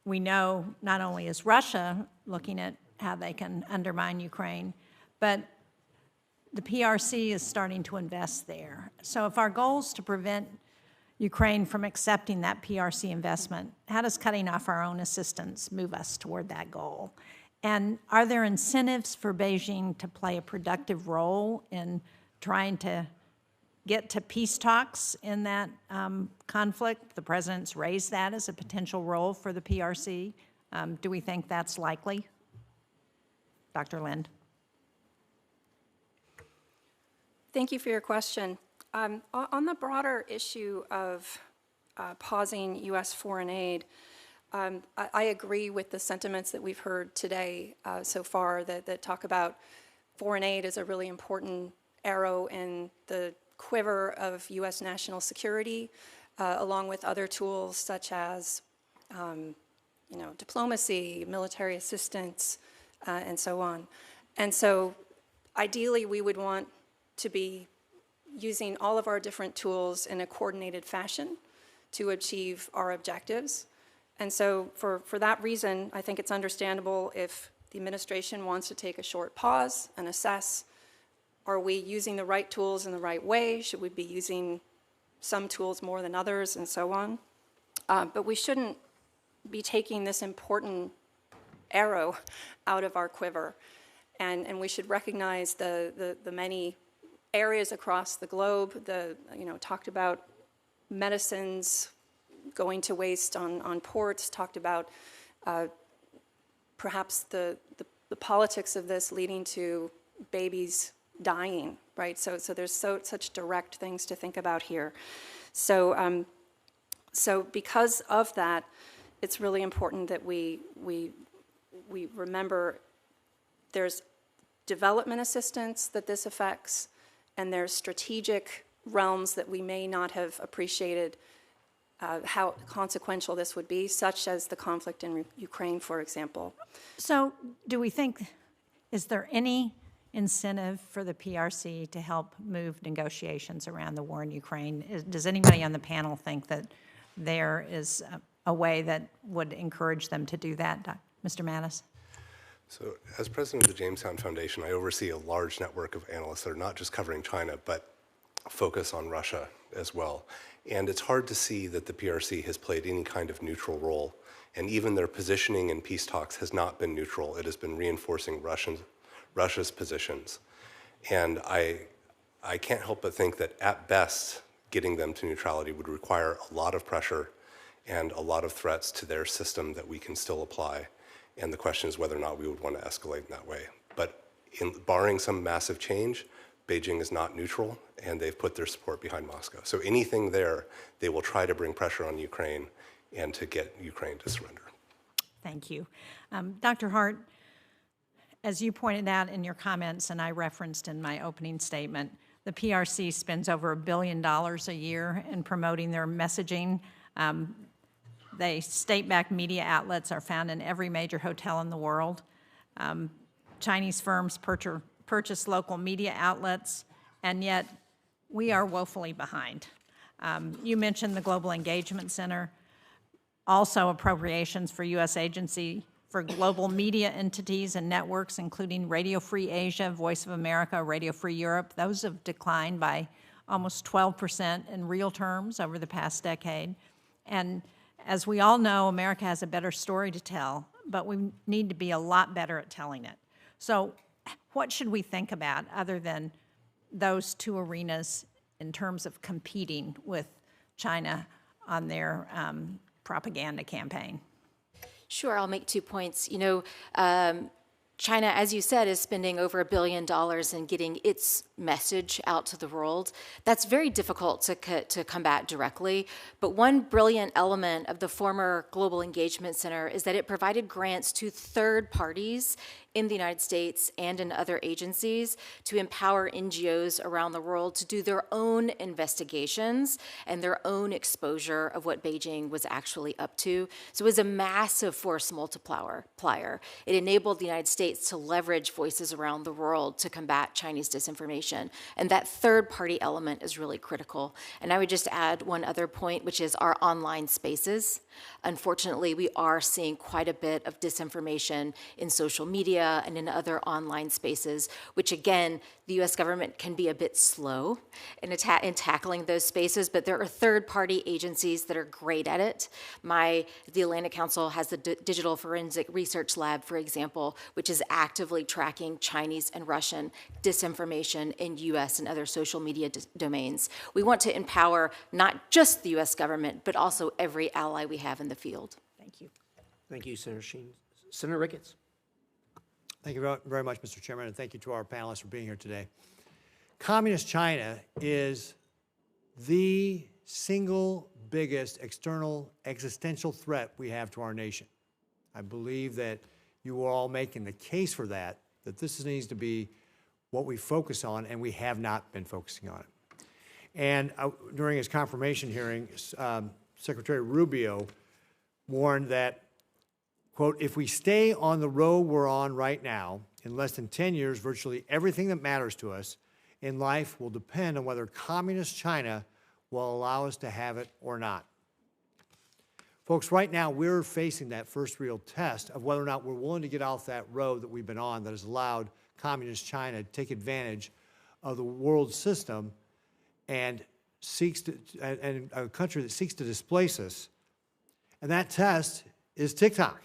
we know not only is Russia looking at how they can undermine Ukraine, but the PRC is starting to invest there. So if our goal is to prevent Ukraine from accepting that PRC investment, how does cutting off our own assistance move us toward that goal? And are there incentives for Beijing to play a productive role in trying to get to peace talks in that conflict? The president's raised that as a potential role for the PRC. Do we think that's likely? Dr. Lind. Thank you for your question. On the broader issue of pausing U.S. foreign aid, I agree with the sentiments that we've heard today so far that talk about foreign aid as a really important arrow in the quiver of U.S. national security, along with other tools such as, diplomacy, military assistance, and so on. And so, ideally, we would want to be using all of our different tools in a coordinated fashion to achieve our objectives. And so, for that reason, I think it's understandable if the administration wants to take a short pause and assess, are we using the right tools in the right way? Should we be using some tools more than others, and so on? But we shouldn't be taking this important arrow out of our quiver. And we should recognize the many areas across the globe, talked about medicines going to waste on ports, talked about perhaps the politics of this leading to babies dying, right? So there's such direct things to think about here. So because of that, it's really important that we remember there's development assistance that this affects, and there's strategic realms that we may not have appreciated how consequential this would be, such as the conflict in Ukraine, for example. So do we think, is there any incentive for the PRC to help move negotiations around the war in Ukraine? Does anybody on the panel think that there is a way that would encourage them to do that? Mr. Mattis? So as president of the Jamestown Foundation, I oversee a large network of analysts that are not just covering China, but focus on Russia as well. And it's hard to see that the PRC has played any kind of neutral role. And even their positioning in peace talks has not been neutral. It has been reinforcing Russia's positions. And I can't help but think that at best, getting them to neutrality would require a lot of pressure and a lot of threats to their system that we can still apply. And the question is whether or not we would want to escalate in that way. But barring some massive change, Beijing is not neutral, and they've put their support behind Moscow. So anything there, they will try to bring pressure on Ukraine and to get Ukraine to surrender. Thank you. Dr. Hart, as you pointed out in your comments, and I referenced in my opening statement, the PRC spends over $1 billion a year in promoting their messaging. The state-backed media outlets are found in every major hotel in the world. Chinese firms purchase local media outlets, and yet we are woefully behind. You mentioned the Global Engagement Center, also appropriations for U.S. agency for global media entities and networks, including Radio Free Asia, Voice of America, Radio Free Europe. Those have declined by almost 12% in real terms over the past decade. And as we all know, America has a better story to tell, but we need to be a lot better at telling it. So what should we think about other than those two arenas in terms of competing with China on their propaganda campaign? Sure, I'll make 2 points. China, as you said, is spending over $1 billion in getting its message out to the world. That's very difficult to combat directly, but one brilliant element of the former Global Engagement Center is that it provided grants to third parties in the United States and in other agencies to empower NGOs around the world to do their own investigations and their own exposure of what Beijing was actually up to. So it was a massive force multiplier. It enabled the United States to leverage voices around the world to combat Chinese disinformation. And that third-party element is really critical. And I would just add one other point, which is our online spaces. Unfortunately, we are seeing quite a bit of disinformation in social media and in other online spaces, which again, the US government can be a bit slow in tackling those spaces, but there are third-party agencies that are great at it. The Atlantic Council has the Digital Forensic Research Lab, for example, which is actively tracking Chinese and Russian disinformation in US and other social media domains. We want to empower not just the US government, but also every ally we have in the field. Thank you. Thank you, Senator Sheen. Senator Ricketts. Thank you very much, Mr. Chairman, and thank you to our panelists for being here today. Communist China is the single biggest external existential threat we have to our nation. I believe that you are all making the case for that this needs to be what we focus on, and we have not been focusing on it. And during his confirmation hearing, Secretary Rubio warned that, quote, if we stay on the road we're on right now, in less than 10 years, virtually everything that matters to us in life will depend on whether Communist China will allow us to have it or not. Folks, right now we're facing that first real test of whether or not we're willing to get off that road that we've been on that has allowed Communist China to take advantage of the world system and a country that seeks to displace us. And that test is TikTok.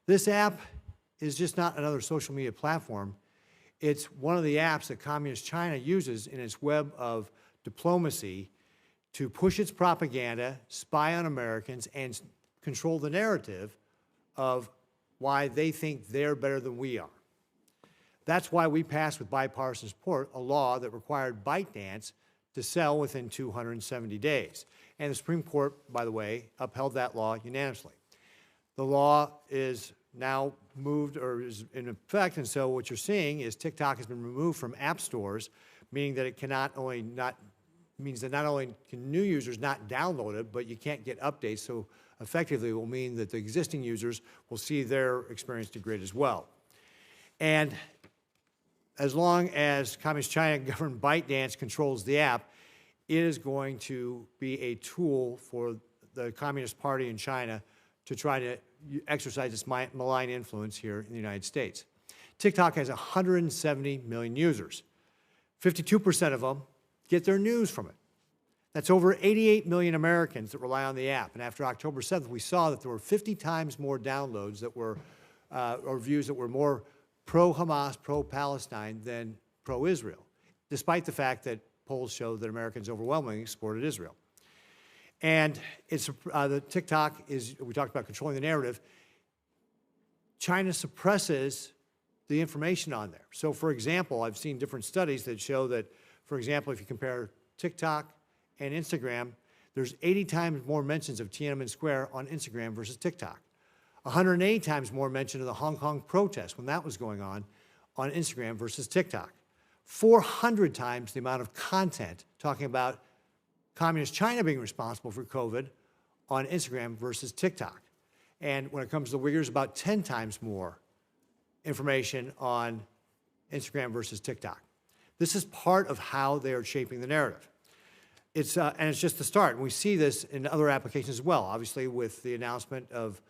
This app is just not another social media platform. It's one of the apps that Communist China uses in its web of diplomacy to push its propaganda, spy on Americans, and control the narrative of why they think they're better than we are. That's why we passed with bipartisan support a law that required ByteDance to sell within 270 days. And the Supreme Court, by the way, upheld that law unanimously. The law is now moved or is in effect, and so what you're seeing is TikTok has been removed from app stores, meaning that it means that not only can new users not download it, but you can't get updates, so effectively it will mean that the existing users will see their experience degrade as well. And as long as Communist China governed ByteDance controls the app, it is going to be a tool for the Communist Party in China to try to exercise its malign influence here in the United States. TikTok has 170 million users. 52% of them get their news from it. That's over 88 million Americans that rely on the app. And after October 7th, we saw that there were 50 times more downloads that were, or views that were more pro-Hamas, pro-Palestine than pro-Israel, despite the fact that polls show that Americans overwhelmingly supported Israel. And it's, the TikTok is, we talked about controlling the narrative. China suppresses the information on there. So for example, I've seen different studies that show that, for example, if you compare TikTok and Instagram, there's 80 times more mentions of Tiananmen Square on Instagram versus TikTok. 180 times more mention of the Hong Kong protest when that was going on Instagram versus TikTok. 400 times the amount of content talking about Communist China being responsible for COVID on Instagram versus TikTok. And when it comes to the Uyghurs, about 10 times more information on Instagram versus TikTok. This is part of how they are shaping the narrative. And it's just the start. And we see this in other applications as well. Obviously, with the announcement of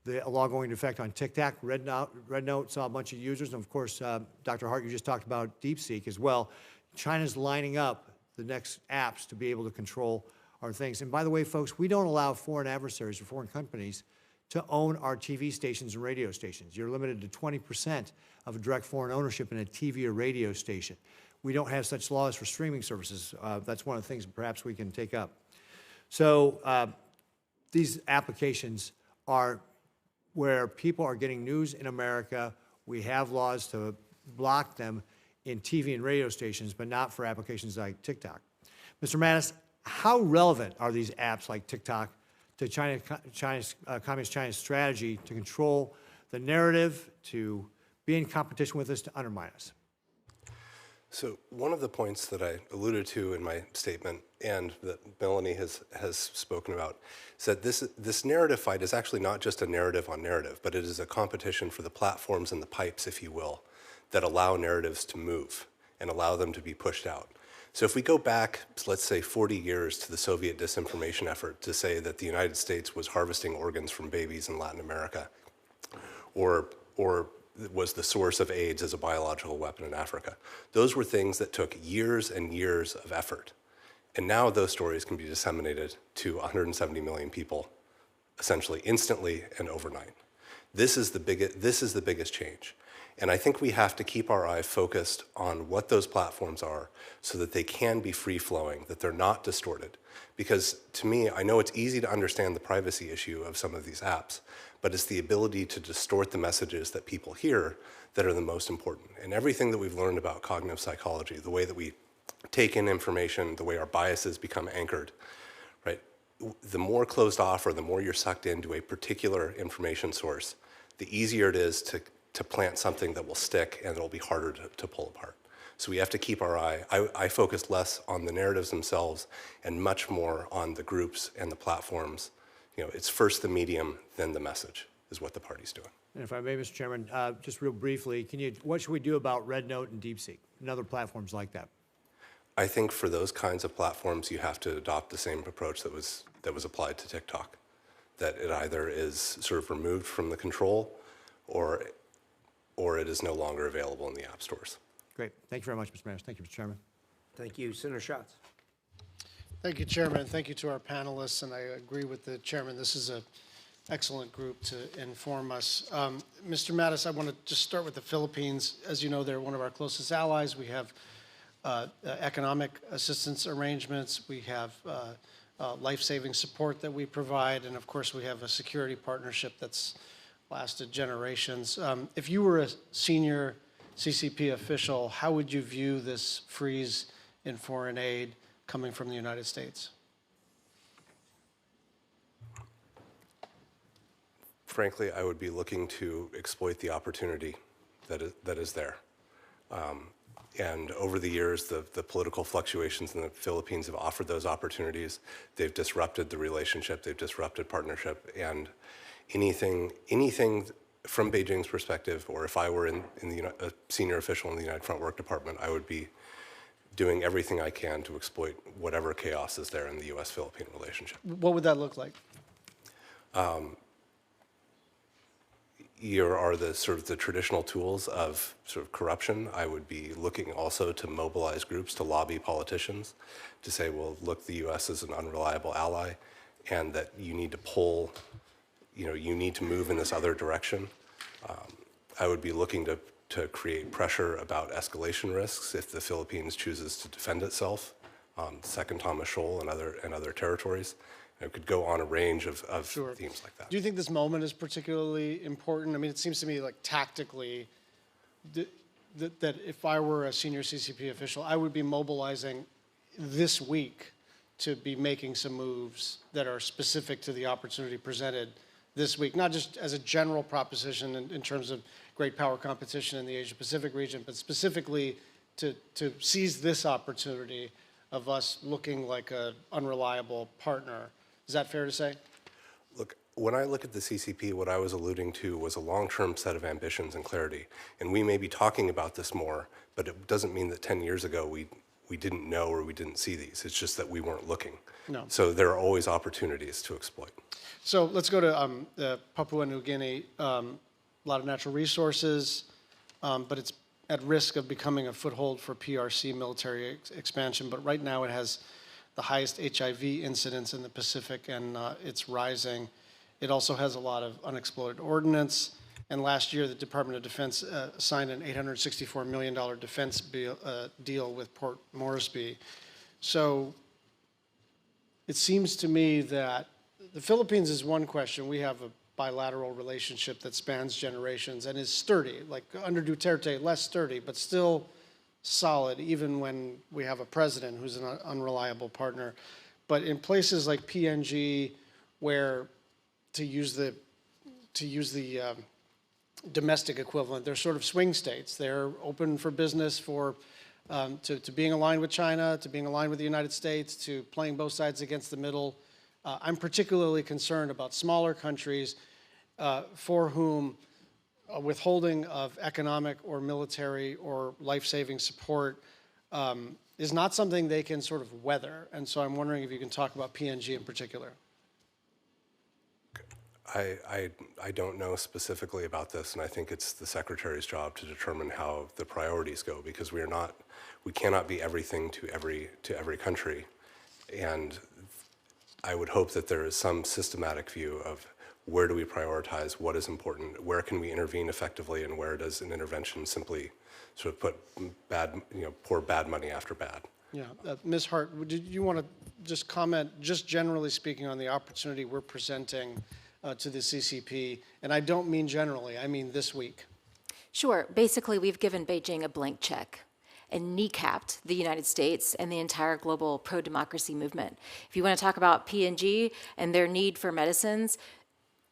the law going into effect on TikTok, Red Note saw a bunch of users. And of course, Dr. Hart, you just talked about DeepSeek as well. China's lining up the next apps to be able to control our things. And by the way, folks, we don't allow foreign adversaries or foreign companies to own our TV stations and radio stations. You're limited to 20% of a direct foreign ownership in a TV or radio station. We don't have such laws for streaming services. That's one of the things perhaps we can take up. So these applications are where people are getting news in America. We have laws to block them in TV and radio stations, but not for applications like TikTok. Mr. Mattis, how relevant are these apps like TikTok to Communist China's strategy to control the narrative, to be in competition with us to undermine us? So one of the points that I alluded to in my statement and that Melanie has spoken about is that this narrative fight is actually not just a narrative on narrative, but it is a competition for the platforms and the pipes, if you will, that allow narratives to move and allow them to be pushed out. So if we go back, let's say 40 years to the Soviet disinformation effort to say that the United States was harvesting organs from babies in Latin America, or was the source of AIDS as a biological weapon in Africa. Those were things that took years and years of effort. And now those stories can be disseminated to 170 million people, essentially instantly and overnight. This is the biggest change. And I think we have to keep our eye focused on what those platforms are so that they can be free-flowing, that they're not distorted. Because to me, I know it's easy to understand the privacy issue of some of these apps, but it's the ability to distort the messages that people hear that are the most important. And everything that we've learned about cognitive psychology, the way that we take in information, the way our biases become anchored, right? The more closed off or the more you're sucked into a particular information source, the easier it is to plant something that will stick and it'll be harder to pull apart. So we have to keep our eye. I focus less on the narratives themselves and much more on the groups and the platforms. You know, it's first the medium, then the message is what the party's doing. And if I may, Mr. Chairman, just real briefly, what should we do about Red Note and DeepSeek and other platforms like that? I think for those kinds of platforms, you have to adopt the same approach that was applied to TikTok, that it either is sort of removed from the control or it is no longer available in the app stores. Great. Thank you very much, Mr. Mayor. Thank you, Mr. Chairman. Thank you. Senator Schatz. Thank you, Chairman. Thank you to our panelists, and I agree with the Chairman. This is an excellent group to inform us. Mr. Mattis, I want to just start with the Philippines. As you know, they're one of our closest allies. We have economic assistance arrangements. We have life-saving support that we provide, and of course, we have a security partnership that's lasted generations. If you were a senior CCP official, how would you view this freeze in foreign aid coming from the United States? Frankly, I would be looking to exploit the opportunity that is there. And over the years, the political fluctuations in the Philippines have offered those opportunities. They've disrupted the relationship, they've disrupted partnership, and anything from Beijing's perspective, or if I were a senior official in the United Front Work Department, I would be doing everything I can to exploit whatever chaos is there in the U.S.-Philippine relationship. What would that look like? Here are the sort of the traditional tools of sort of corruption. I would be looking also to mobilize groups to lobby politicians to say, well, look, the U.S. is an unreliable ally, and that you need to pull, you need to move in this other direction. I would be looking to create pressure about escalation risks if the Philippines chooses to defend itself, Second Thomas Shoal and other territories. It could go on a range of Sure. themes like that. Do you think this moment is particularly important? I mean, it seems to me like tactically that if I were a senior CCP official, I would be mobilizing this week to be making some moves that are specific to the opportunity presented this week, not just as a general proposition in terms of great power competition in the Asia-Pacific region, but specifically to seize this opportunity of us looking like an unreliable partner. Is that fair to say? Look, when I look at the CCP, what I was alluding to was a long-term set of ambitions and clarity. And we may be talking about this more, but it doesn't mean that 10 years ago we didn't know or we didn't see these. It's just that we weren't looking. No. So there are always opportunities to exploit. So let's go to Papua New Guinea. A lot of natural resources, but it's at risk of becoming a foothold for PRC military expansion. But right now it has the highest HIV incidence in the Pacific, and it's rising. It also has a lot of unexploded ordnance. And last year, the Department of Defense signed an $864 million defense deal with Port Moresby. So it seems to me that the Philippines is one question. We have a bilateral relationship that spans generations and is sturdy, like under Duterte, less sturdy, but still solid, even when we have a president who's an unreliable partner. But in places like PNG, where to use the domestic equivalent. They're sort of swing states. They're open for business for to being aligned with China, to being aligned with the United States, to playing both sides against the middle. I'm particularly concerned about smaller countries for whom withholding of economic or military or life-saving support is not something they can sort of weather. And so I'm wondering if you can talk about PNG in particular. I don't know specifically about this, and I think it's the Secretary's job to determine how the priorities go, because we cannot be everything to every country. And I would hope that there is some systematic view of where do we prioritize, what is important, where can we intervene effectively, and where does an intervention simply sort of put pour bad money after bad. Yeah, Ms. Hart, did you want to just comment, just generally speaking, on the opportunity we're presenting to the CCP? And I don't mean generally, I mean this week. Sure. Basically, we've given Beijing a blank check and kneecapped the United States and the entire global pro-democracy movement. If you want to talk about PNG and their need for medicines,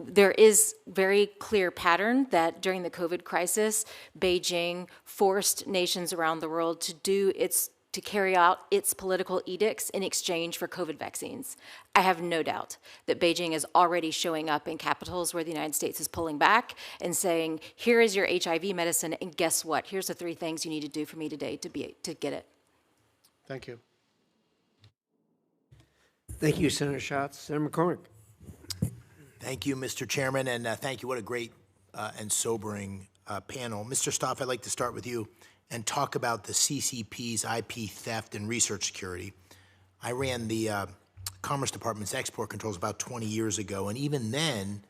there is very clear pattern that during the COVID crisis, Beijing forced nations around the world to carry out its political edicts in exchange for COVID vaccines. I have no doubt that Beijing is already showing up in capitals where the United States is pulling back and saying, here is your HIV medicine, and guess what? Here's the 3 things you need to do for me today to get it. Thank you. Thank you, Senator Schatz. Senator McCormick. Thank you, Mr. Chairman, and thank you. What a great and sobering panel. Mr. Stoff, I'd like to start with you and talk about the CCP's IP theft and research security. I ran the Commerce Department's export controls about 20 years ago, and even then,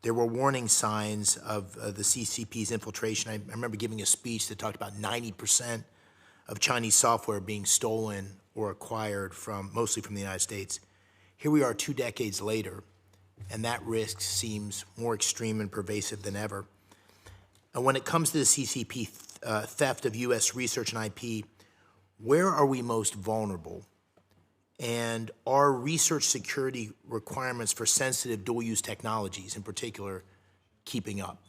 there were warning signs of the CCP's infiltration. I remember giving a speech that talked about 90% of Chinese software being stolen or acquired mostly from the United States. Here we are 2 decades later, and that risk seems more extreme and pervasive than ever. And when it comes to the CCP theft of U.S. research and IP, where are we most vulnerable? And are research security requirements for sensitive dual-use technologies, in particular, keeping up?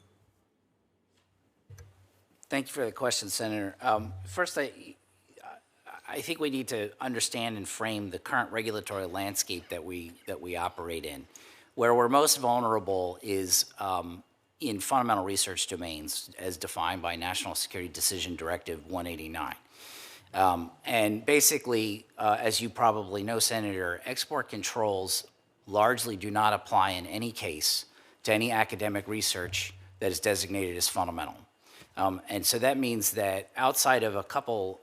Thank you for the question, Senator. First, I think we need to understand and frame the current regulatory landscape that we operate in. Where we're most vulnerable is in fundamental research domains as defined by National Security Decision Directive 189. And basically, as you probably know, Senator, export controls largely do not apply in any case to any academic research that is designated as fundamental. And so that means that outside of a couple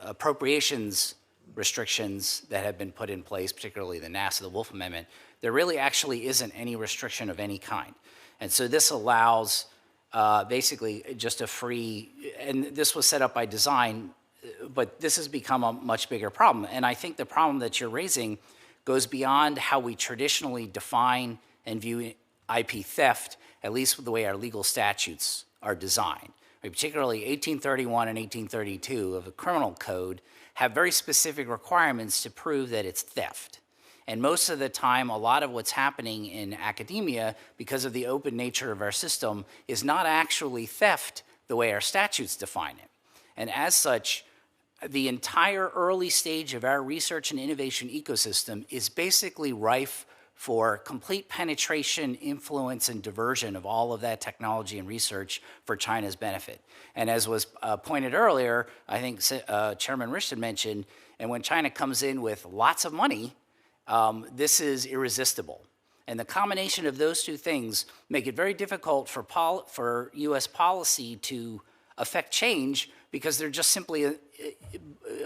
appropriations restrictions that have been put in place, particularly the NASA, the Wolf Amendment, there really actually isn't any restriction of any kind. And so this allows basically just a free, and this was set up by design, but this has become a much bigger problem. And I think the problem that you're raising goes beyond how we traditionally define and view IP theft, at least with the way our legal statutes are designed. Particularly 1831 and 1832 of the criminal code have very specific requirements to prove that it's theft. And most of the time, a lot of what's happening in academia, because of the open nature of our system, is not actually theft the way our statutes define it. And as such, the entire early stage of our research and innovation ecosystem is basically rife for complete penetration, influence, and diversion of all of that technology and research for China's benefit. And as was pointed earlier, I think Chairman Richardson mentioned, and when China comes in with lots of money, this is irresistible. And the combination of those 2 things make it very difficult for U.S. policy to affect change because they're just simply,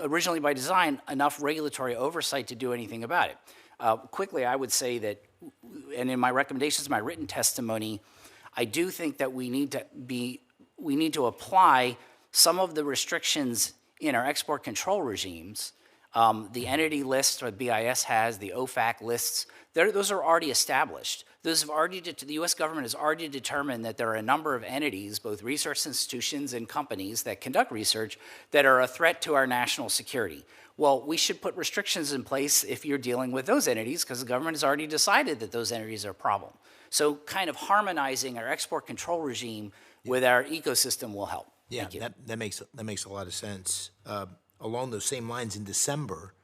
originally by design, enough regulatory oversight to do anything about it. Quickly, I would say that, and in my recommendations, my written testimony, I do think that we need to apply some of the restrictions in our export control regimes. The entity list, or BIS has, the OFAC lists, those are already established. The U.S. government has already determined that there are a number of entities, both research institutions and companies that conduct research, that are a threat to our national security. Well, we should put restrictions in place if you're dealing with those entities, because the government has already decided that those entities are a problem. So kind of harmonizing our export control regime with our ecosystem will help. Yeah, Thank you. that makes a lot of sense. Along those same lines, in December,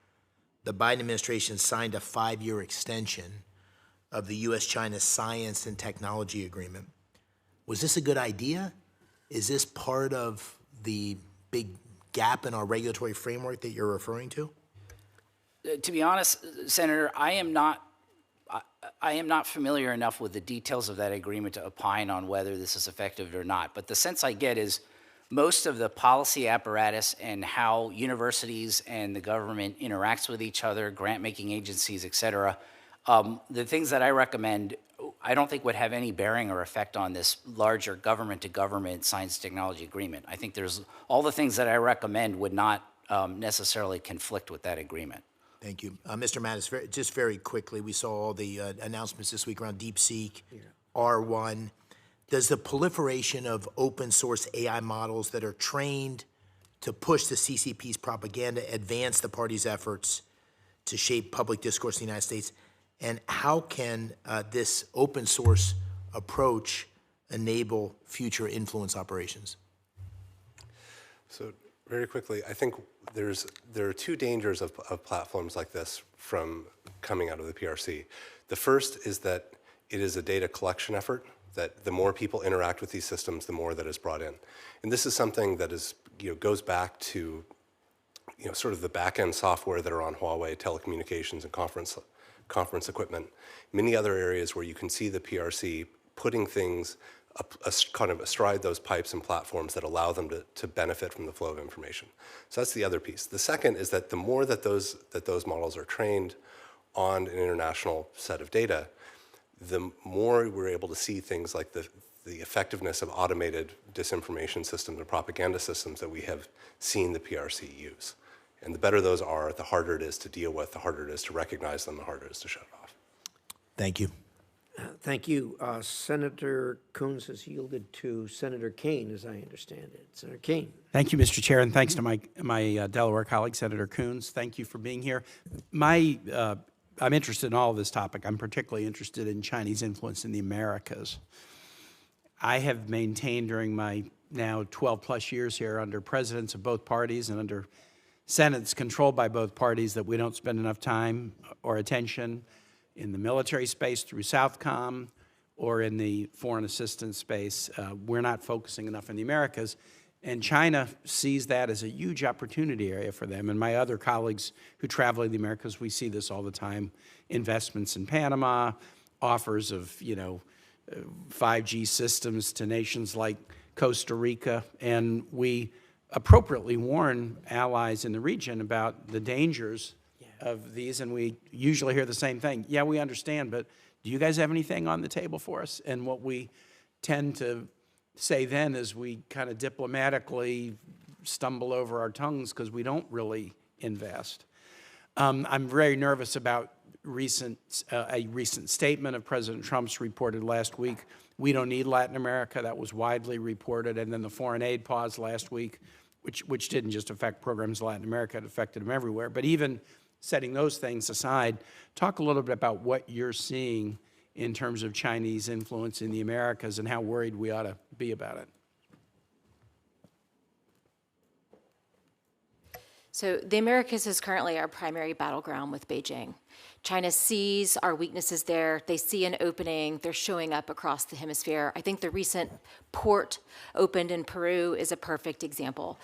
the Biden administration signed a 5-year extension of the U.S.-China Science and Technology Agreement. Was this a good idea? Is this part of the big gap in our regulatory framework that you're referring to? To be honest, Senator, I am not familiar enough with the details of that agreement to opine on whether this is effective or not. But the sense I get is most of the policy apparatus and how universities and the government interacts with each other, grant-making agencies, et cetera, the things that I recommend, I don't think would have any bearing or effect on this larger government-to-government science technology agreement. I think there's all the things that I recommend would not necessarily conflict with that agreement. Thank you. Mr. Mattis, just very quickly, we saw all the announcements this week around DeepSeek, R1. Does the proliferation of open source AI models that are trained to push the CCP's propaganda advance the party's efforts to shape public discourse in the United States? And how can this open source approach enable future influence operations? So very quickly, I think there are two dangers of platforms like this from coming out of the PRC. The first is that it is a data collection effort, that the more people interact with these systems, the more that is brought in. And this is something that is, goes back to sort of the back-end software that are on Huawei telecommunications and conference equipment. Many other areas where you can see the PRC putting things kind of astride those pipes and platforms that allow them to benefit from the flow of information. So that's the other piece. The second is that the more that those models are trained on an international set of data, the more we're able to see things like the effectiveness of automated disinformation systems and propaganda systems that we have seen the PRC use. And the better those are, the harder it is to deal with, the harder it is to recognize them, the harder it is to shut it off. Thank you. Thank you. Senator Coons has yielded to Senator Kaine, as I understand it. Senator Kaine. Thank you, Mr. Chair, and thanks to my Delaware colleague, Senator Coons. Thank you for being here. I'm interested in all of this topic. I'm particularly interested in Chinese influence in the Americas. I have maintained during my now 12-plus years here under presidents of both parties and under Senates controlled by both parties that we don't spend enough time or attention in the military space through Southcom or in the foreign assistance space. We're not focusing enough in the Americas. And China sees that as a huge opportunity area for them. And my other colleagues who travel in the Americas, we see this all the time. Investments in Panama, offers of, 5G systems to nations like Costa Rica. And we appropriately warn allies in the region about the dangers of these. And we usually hear the same thing. Yeah, we understand, but do you guys have anything on the table for us? And what we tend to say then is we kind of diplomatically stumble over our tongues because we don't really invest. I'm very nervous about a recent statement of President Trump's reported last week. We don't need Latin America. That was widely reported. And then the foreign aid pause last week, which didn't just affect programs in Latin America, it affected them everywhere. But even setting those things aside, talk a little bit about what you're seeing in terms of Chinese influence in the Americas and how worried we ought to be about it. So the Americas is currently our primary battleground with Beijing. China sees our weaknesses there. They see an opening. They're showing up across the hemisphere. I think the recent port opened in Peru is a perfect example.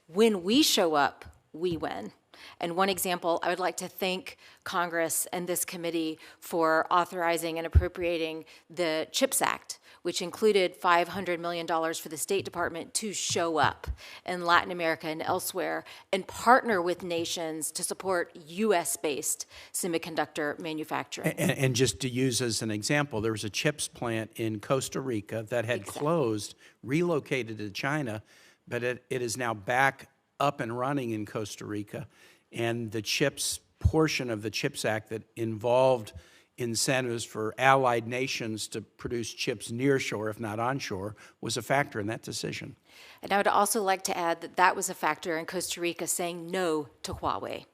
When we show up, we win. And one example, I would like to thank Congress and this committee for authorizing and appropriating the CHIPS Act, which included $500 million for the State Department to show up in Latin America and elsewhere and partner with nations to support U.S.-based semiconductor manufacturing. And just to use as an example, there was a CHIPS plant in Costa Rica that had closed, relocated to China, but it is now back up and running in Costa Rica. And the CHIPS portion of the CHIPS Act that involved incentives for allied nations to produce chips nearshore, if not onshore, was a factor in that decision. And I would also like to add that that was a factor in Costa Rica saying no to Huawei.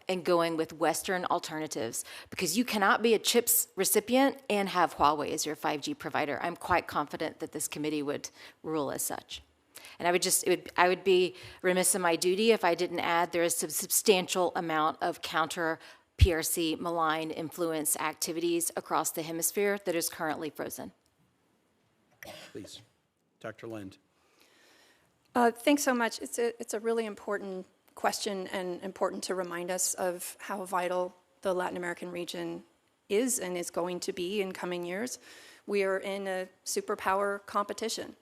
and going with Western alternatives, because you cannot be a CHIPS recipient and have Huawei as your 5G provider. I'm quite confident that this committee would rule as such. And I would be remiss in my duty if I didn't add there is a substantial amount of counter PRC malign influence activities across the hemisphere that is currently frozen. Please. Dr. Lind. Thanks so much. It's a really important question and important to remind us of how vital the Latin American region is and is going to be in coming years. We are in a superpower competition,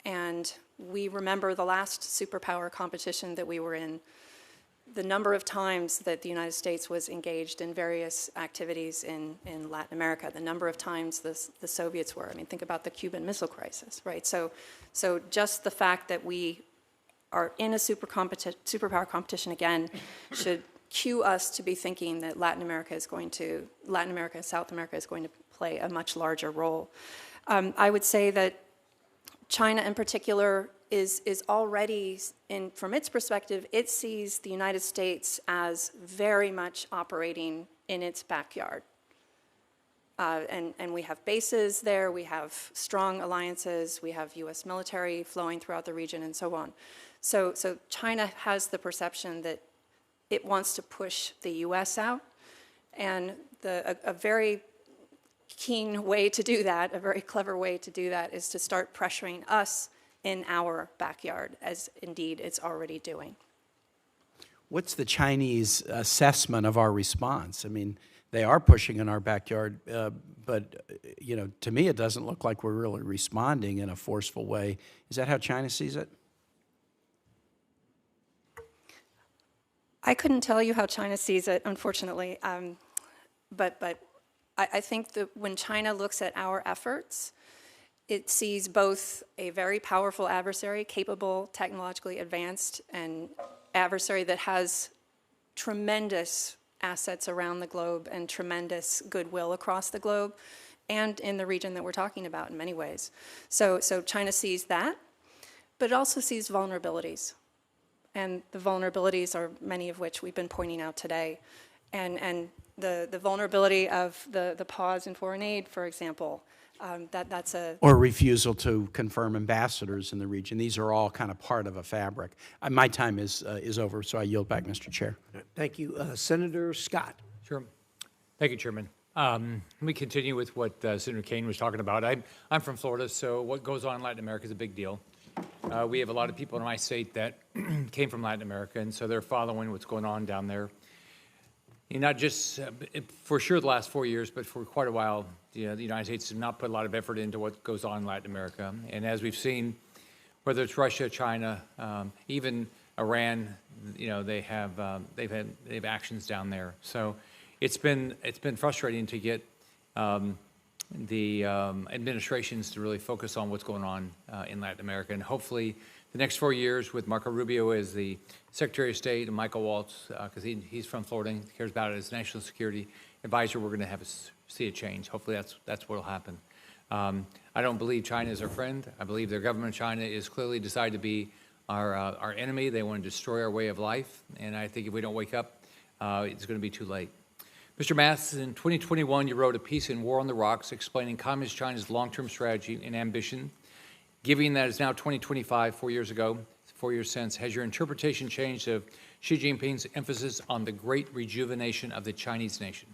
and we remember the last superpower competition that we were in, the number of times that the United States was engaged in various activities in Latin America, the number of times the Soviets were. I mean, think about the Cuban Missile Crisis, right? So just the fact that we are in a superpower competition again should cue us to be thinking that Latin America, South America is going to play a much larger role. I would say that China in particular is already, from its perspective, it sees the United States as very much operating in its backyard. And we have bases there, we have strong alliances, we have US military flowing throughout the region and so on. So China has the perception that it wants to push the US out, and a very keen way to do that, a very clever way to do that, is to start pressuring us in our backyard, as indeed it's already doing. What's the Chinese assessment of our response? I mean, they are pushing in our backyard, but to me, it doesn't look like we're really responding in a forceful way. Is that how China sees it? I couldn't tell you how China sees it, unfortunately, but I think that when China looks at our efforts, it sees both a very powerful adversary, capable, technologically advanced, and adversary that has tremendous assets around the globe and tremendous goodwill across the globe and in the region that we're talking about in many ways. So China sees that, but it also sees vulnerabilities. And the vulnerabilities are many of which we've been pointing out today. And the vulnerability of the pause in foreign aid, for example, that's a... Or refusal to confirm ambassadors in the region. These are all kind of part of a fabric. My time is over, so I yield back, Mr. Chair. Thank you. Senator Scott. Sure. Thank you, Chairman. Let me continue with what Senator Kane was talking about. I'm from Florida, so what goes on in Latin America is a big deal. We have a lot of people in my state that came from Latin America, and so they're following what's going on down there. And not just for sure the last 4 years, but for quite a while, the United States has not put a lot of effort into what goes on in Latin America. And as we've seen, whether it's Russia, China, even Iran, they have actions down there. So it's been frustrating to get the administrations to really focus on what's going on in Latin America. And hopefully the next 4 years with Marco Rubio as the Secretary of State and Michael Waltz, because he's from Florida and cares about it as National Security Advisor, we're going to see a change. Hopefully that's what will happen. I don't believe China is our friend. I believe their government, China, is clearly decided to be our enemy. They want to destroy our way of life. And I think if we don't wake up, it's going to be too late. Mr. Mattis, in 2021, you wrote a piece in War on the Rocks explaining Communist China's long-term strategy and ambition. Given that it's now 2025, 4 years ago, 4 years since, has your interpretation changed of Xi Jinping's emphasis on the great rejuvenation of the Chinese nation?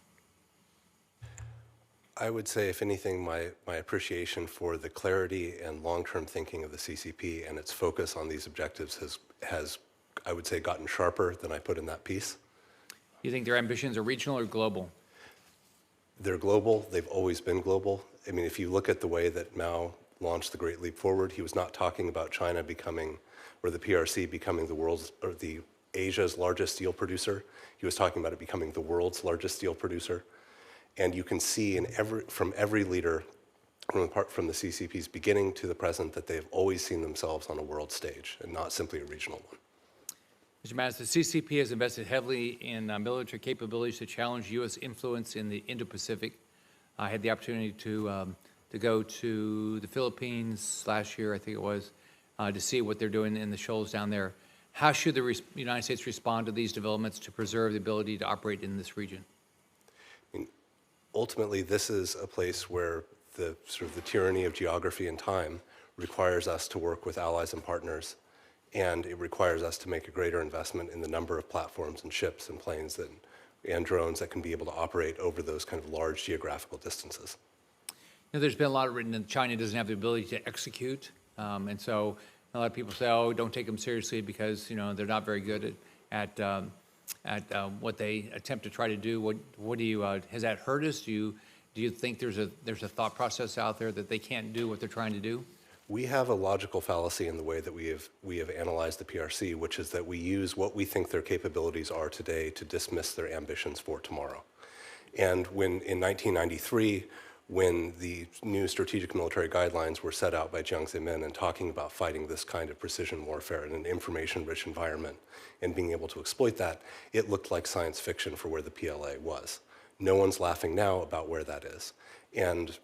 I would say, if anything, my appreciation for the clarity and long-term thinking of the CCP and its focus on these objectives has, I would say, gotten sharper than I put in that piece. You think their ambitions are regional or global? They're global. They've always been global. I mean, if you look at the way that Mao launched the Great Leap Forward, he was not talking about China becoming, or the PRC becoming the world's, or the Asia's largest steel producer. He was talking about it becoming the world's largest steel producer. And you can see from every leader, from the CCP's beginning to the present, that they've always seen themselves on a world stage and not simply a regional one. Mr. Mattis, the CCP has invested heavily in military capabilities to challenge U.S. influence in the Indo-Pacific. I had the opportunity to go to the Philippines last year, I think it was, to see what they're doing in the shoals down there. How should the United States respond to these developments to preserve the ability to operate in this region? Ultimately, this is a place where the sort of the tyranny of geography and time requires us to work with allies and partners, and it requires us to make a greater investment in the number of platforms and ships and planes and drones that can be able to operate over those kind of large geographical distances. There's been a lot written that China doesn't have the ability to execute, and so a lot of people say, "Oh, don't take them seriously because they're not very good at what they attempt to try to do." What do you has that hurt us? Do you think there's a thought process out there that they can't do what they're trying to do? We have a logical fallacy in the way that we have analyzed the PRC, which is that we use what we think their capabilities are today to dismiss their ambitions for tomorrow. And when in 1993, when the new strategic military guidelines were set out by Jiang Zemin and talking about fighting this kind of precision warfare in an information-rich environment and being able to exploit that, it looked like science fiction for where the PLA was. No one's laughing now about where that is. And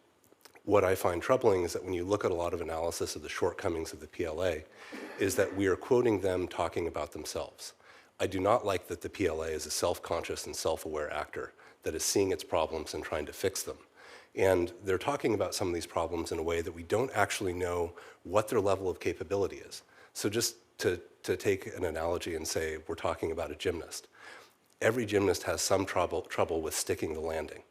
what I find troubling is that when you look at a lot of analysis of the shortcomings of the PLA, is that we are quoting them talking about themselves. I do not like that the PLA is a self-conscious and self-aware actor that is seeing its problems and trying to fix them. And they're talking about some of these problems in a way that we don't actually know what their level of capability is. So just to take an analogy and say we're talking about a gymnast. Every gymnast has some trouble with sticking the landing.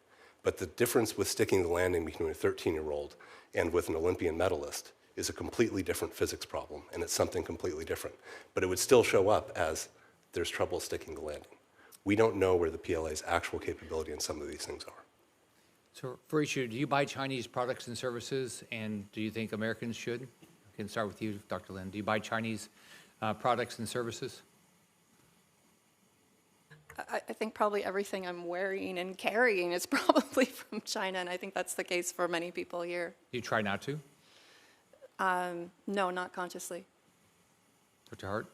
But the difference with sticking the landing between a 13-year-old and with an Olympian medalist is a completely different physics problem, and it's something completely different. But it would still show up as there's trouble sticking the landing. We don't know where the PLA's actual capability in some of these things are. So for each of you, do you buy Chinese products and services, and do you think Americans should? I can start with you, Dr. Lin. Do you buy Chinese products and services? I think probably everything I'm wearing and carrying is probably from China, and I think that's the case for many people here. Do you try not to? No, not consciously. Dr. Hart?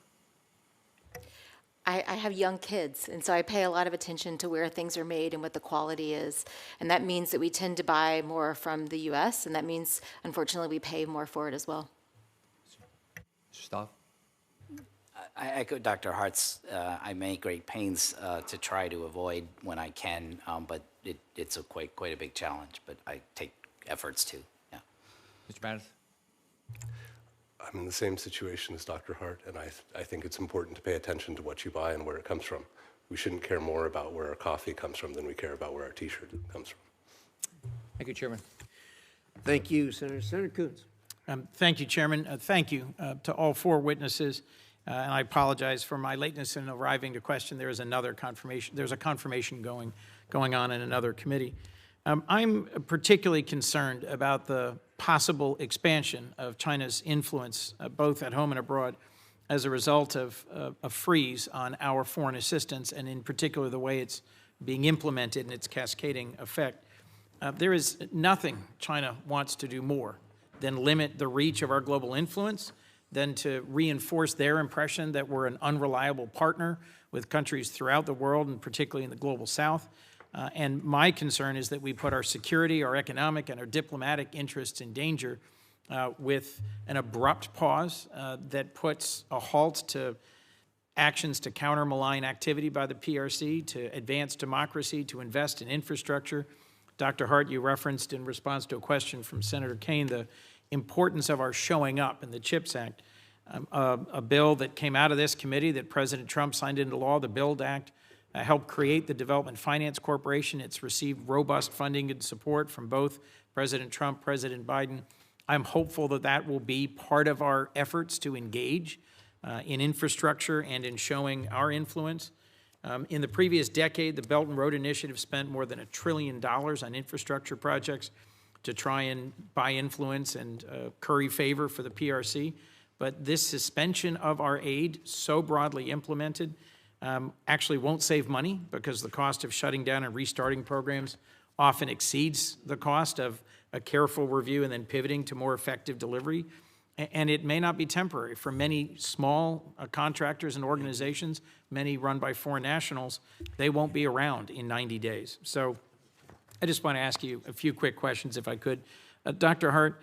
I have young kids, and so I pay a lot of attention to where things are made and what the quality is. And that means that we tend to buy more from the U.S., and that means, unfortunately, we pay more for it as well. Stoff? I echo Dr. Hart's. I make great pains to try to avoid when I can, but it's quite a big challenge. But I take efforts to. Yeah. Mr. Mattis? I'm in the same situation as Dr. Hart, and I think it's important to pay attention to what you buy and where it comes from. We shouldn't care more about where our coffee comes from than we care about where our T-shirt comes from. Thank you, Chairman. Thank you, Senator. Senator Coons. Thank you, Chairman. Thank you to all four witnesses. And I apologize for my lateness in arriving to question. There is another confirmation. There's a confirmation going on in another committee. I'm particularly concerned about the possible expansion of China's influence, both at home and abroad, as a result of a freeze on our foreign assistance, and in particular the way it's being implemented and its cascading effect. There is nothing China wants to do more than limit the reach of our global influence, than to reinforce their impression that we're an unreliable partner with countries throughout the world, and particularly in the global south. And my concern is that we put our security, our economic, and our diplomatic interests in danger with an abrupt pause that puts a halt to actions to counter malign activity by the PRC, to advance democracy, to invest in infrastructure. Dr. Hart, you referenced in response to a question from Senator Kaine the importance of our showing up in the CHIPS Act, a bill that came out of this committee that President Trump signed into law, the BUILD Act, helped create the Development Finance Corporation. It's received robust funding and support from both President Trump, President Biden. I'm hopeful that that will be part of our efforts to engage in infrastructure and in showing our influence. In the previous decade, the Belt and Road Initiative spent more than $1 trillion on infrastructure projects to try and buy influence and curry favor for the PRC. But this suspension of our aid, so broadly implemented, actually won't save money, because the cost of shutting down and restarting programs often exceeds the cost of a careful review and then pivoting to more effective delivery. And it may not be temporary. For many small contractors and organizations, many run by foreign nationals, they won't be around in 90 days. So I just want to ask you a few quick questions, if I could. Dr. Hart,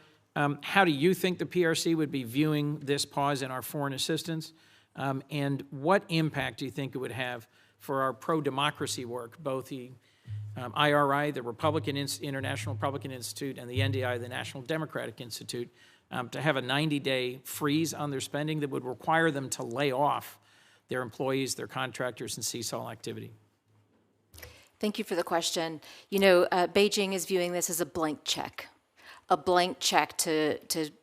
how do you think the PRC would be viewing this pause in our foreign assistance? And what impact do you think it would have for our pro-democracy work, both the IRI, the International Republican Institute, and the NDI, the National Democratic Institute, to have a 90-day freeze on their spending that would require them to lay off their employees, their contractors, and cease all activity? Thank you for the question. You know, Beijing is viewing this as a blank check to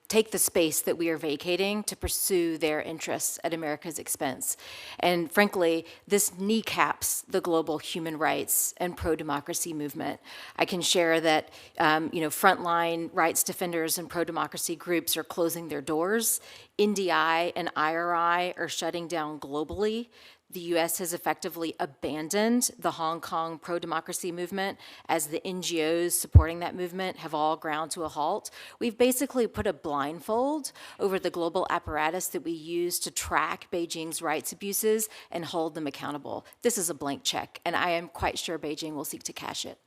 take the space that we are vacating to pursue their interests at America's expense. And frankly, this kneecaps the global human rights and pro-democracy movement. I can share that, frontline rights defenders and pro-democracy groups are closing their doors. NDI and IRI are shutting down globally. The U.S. has effectively abandoned the Hong Kong pro-democracy movement as the NGOs supporting that movement have all ground to a halt. We've basically put a blindfold over the global apparatus that we use to track Beijing's rights abuses and hold them accountable. This is a blank check, and I am quite sure Beijing will seek to cash it.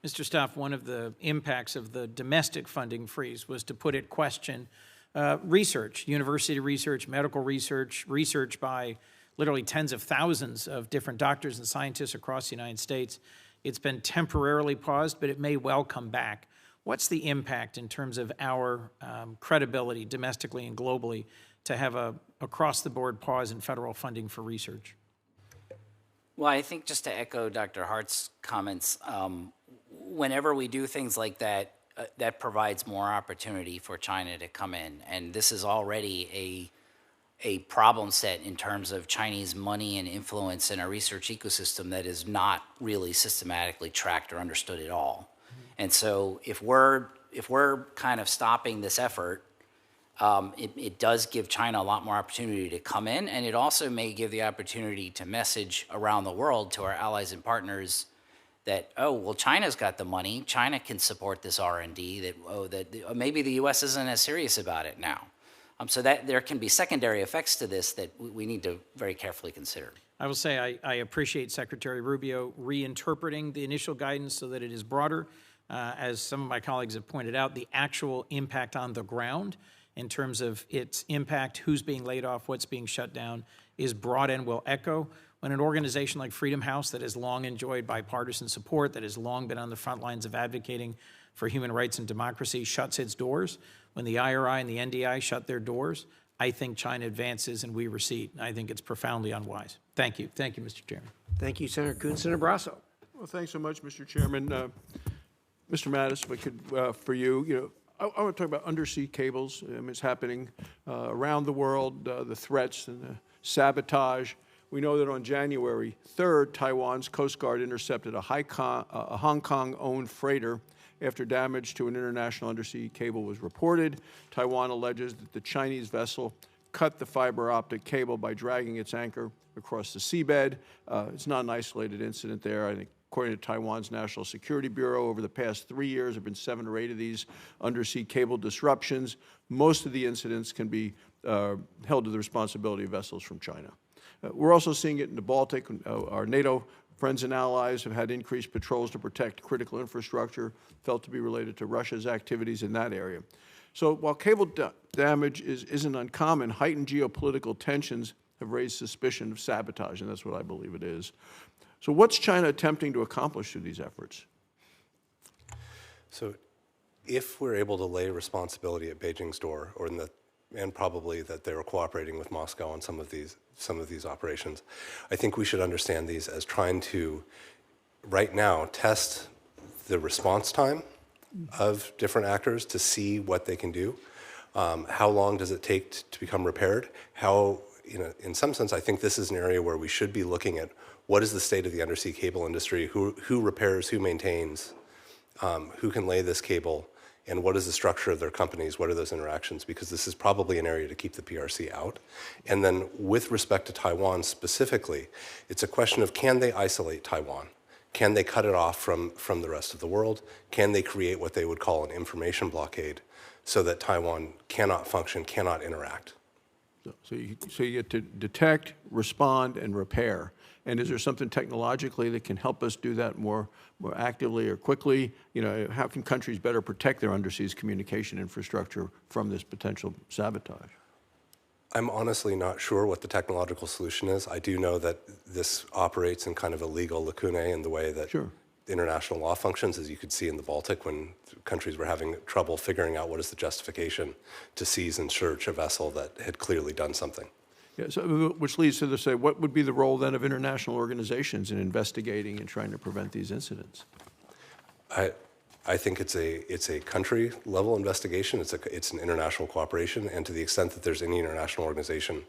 Mr. Stoff, one of the impacts of the domestic funding freeze was to put at question research, university research, medical research, research by literally tens of thousands of different doctors and scientists across the United States. It's been temporarily paused, but it may well come back. What's the impact in terms of our credibility domestically and globally to have a across-the-board pause in federal funding for research? Well, I think just to echo Dr. Hart's comments, whenever we do things like that, that provides more opportunity for China to come in. And this is already a problem set in terms of Chinese money and influence in a research ecosystem that is not really systematically tracked or understood at all. And so if we're kind of stopping this effort, it does give China a lot more opportunity to come in, and it also may give the opportunity to message around the world to our allies and partners that, oh, well, China's got the money, China can support this R&D, that maybe the U.S. isn't as serious about it now. So that there can be secondary effects to this that we need to very carefully consider. I will say I appreciate Secretary Rubio reinterpreting the initial guidance so that it is broader. As some of my colleagues have pointed out, the actual impact on the ground in terms of its impact, who's being laid off, what's being shut down, is broad and will echo. When an organization like Freedom House that has long enjoyed bipartisan support, that has long been on the front lines of advocating for human rights and democracy, shuts its doors, when the IRI and the NDI shut their doors, I think China advances and we recede. I think it's profoundly unwise. Thank you. Thank you, Mr. Chairman. Thank you, Senator Coons. Senator Brasso. Well, thanks so much, Mr. Chairman. Mr. Mattis, if I could, for you, I want to talk about undersea cables. It's happening around the world, the threats and the sabotage. We know that on January 3rd, Taiwan's Coast Guard intercepted a Hong Kong-owned freighter after damage to an international undersea cable was reported. Taiwan alleges that the Chinese vessel cut the fiber optic cable by dragging its anchor across the seabed. It's not an isolated incident there. I think according to Taiwan's National Security Bureau, over the past 3 years, there have been 7 or 8 of these undersea cable disruptions. Most of the incidents can be held to the responsibility of vessels from China. We're also seeing it in the Baltic. Our NATO friends and allies have had increased patrols to protect critical infrastructure, felt to be related to Russia's activities in that area. So while cable damage isn't uncommon, heightened geopolitical tensions have raised suspicion of sabotage, and that's what I believe it is. So what's China attempting to accomplish through these efforts? So if we're able to lay responsibility at Beijing's door, and probably that they were cooperating with Moscow on some of these operations, I think we should understand these as trying to, right now, test the response time of different actors to see what they can do. How long does it take to become repaired? In some sense, I think this is an area where we should be looking at what is the state of the undersea cable industry, who repairs, who maintains, who can lay this cable, and what is the structure of their companies, what are those interactions, because this is probably an area to keep the PRC out. And then with respect to Taiwan specifically, it's a question of, can they isolate Taiwan? Can they cut it off from the rest of the world? Can they create what they would call an information blockade so that Taiwan cannot function, cannot interact? So you get to detect, respond, and repair. And is there something technologically that can help us do that more actively or quickly? How can countries better protect their undersea communication infrastructure from this potential sabotage? I'm honestly not sure what the technological solution is. I do know that this operates in kind of a legal lacunae in the way that international law functions, as you could see in the Baltic when countries were having trouble figuring out what is the justification to seize and search a vessel that had clearly done something. Yeah, so, which leads to say, what would be the role then of international organizations in investigating and trying to prevent these incidents? I think it's a country level investigation. It's an international cooperation, and to the extent that there's any international organization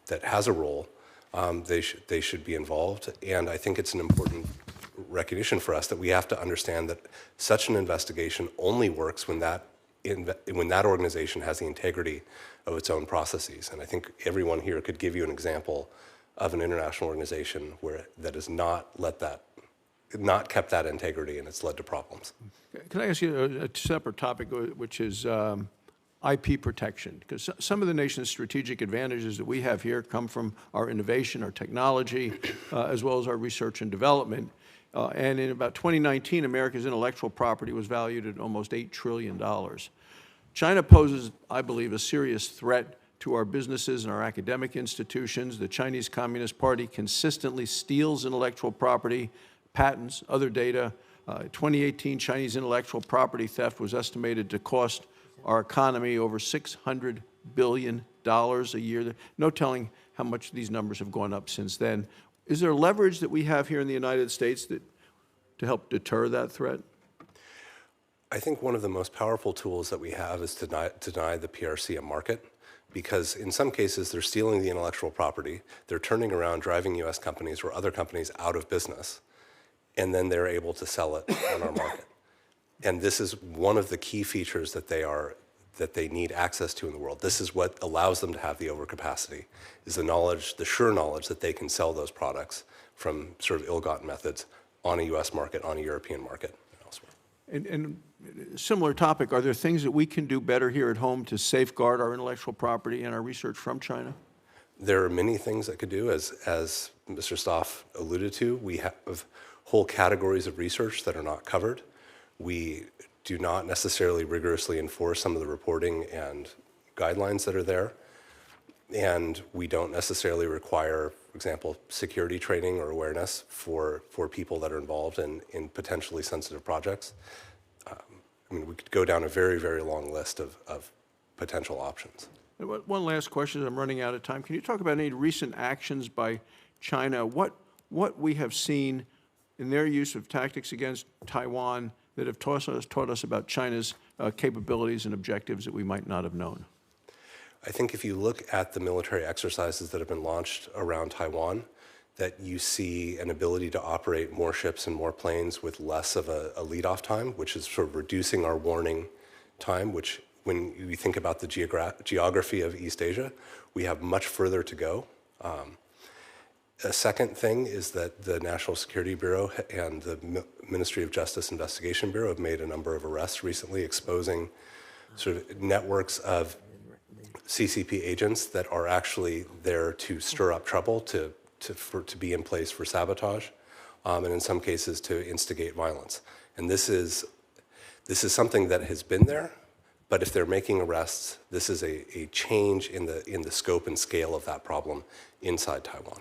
that has a role, they should be involved. And I think it's an important recognition for us that we have to understand that such an investigation only works when that organization has the integrity of its own processes. And I think everyone here could give you an example of an international organization that has not kept that integrity, and it's led to problems. Can I ask you a separate topic, which is IP protection? Because some of the nation's strategic advantages that we have here come from our innovation, our technology, as well as our research and development. And in about 2019, America's intellectual property was valued at almost $8 trillion. China poses, I believe, a serious threat to our businesses and our academic institutions. The Chinese Communist Party consistently steals intellectual property, patents, other data. 2018 Chinese intellectual property theft was estimated to cost our economy over $600 billion a year. No telling how much these numbers have gone up since then. Is there leverage that we have here in the United States to help deter that threat? I think one of the most powerful tools that we have is to deny the PRC a market, because in some cases they're stealing the intellectual property, they're turning around, driving U.S. companies or other companies out of business, and then they're able to sell it on our market. And this is one of the key features that they need access to in the world. This is what allows them to have the overcapacity, is the knowledge, the sure knowledge that they can sell those products from sort of ill-gotten methods on a U.S. market, on a European market, and elsewhere. And similar topic, are there things that we can do better here at home to safeguard our intellectual property and our research from China? There are many things that could do, as Mr. Stoff alluded to. We have whole categories of research that are not covered. We do not necessarily rigorously enforce some of the reporting and guidelines that are there. And we don't necessarily require, for example, security training or awareness for people that are involved in potentially sensitive projects. I mean, we could go down a very, very long list of potential options. One last question, as I'm running out of time. Can you talk about any recent actions by China? What we have seen in their use of tactics against Taiwan that have taught us about China's capabilities and objectives that we might not have known? I think if you look at the military exercises that have been launched around Taiwan, that you see an ability to operate more ships and more planes with less of a lead-off time, which is sort of reducing our warning time, which when you think about the geography of East Asia, we have much further to go. A second thing is that the National Security Bureau and the Ministry of Justice Investigation Bureau have made a number of arrests recently exposing sort of networks of CCP agents that are actually there to stir up trouble, to be in place for sabotage, and in some cases to instigate violence. And this is something that has been there, but if they're making arrests, this is a change in the scope and scale of that problem inside Taiwan.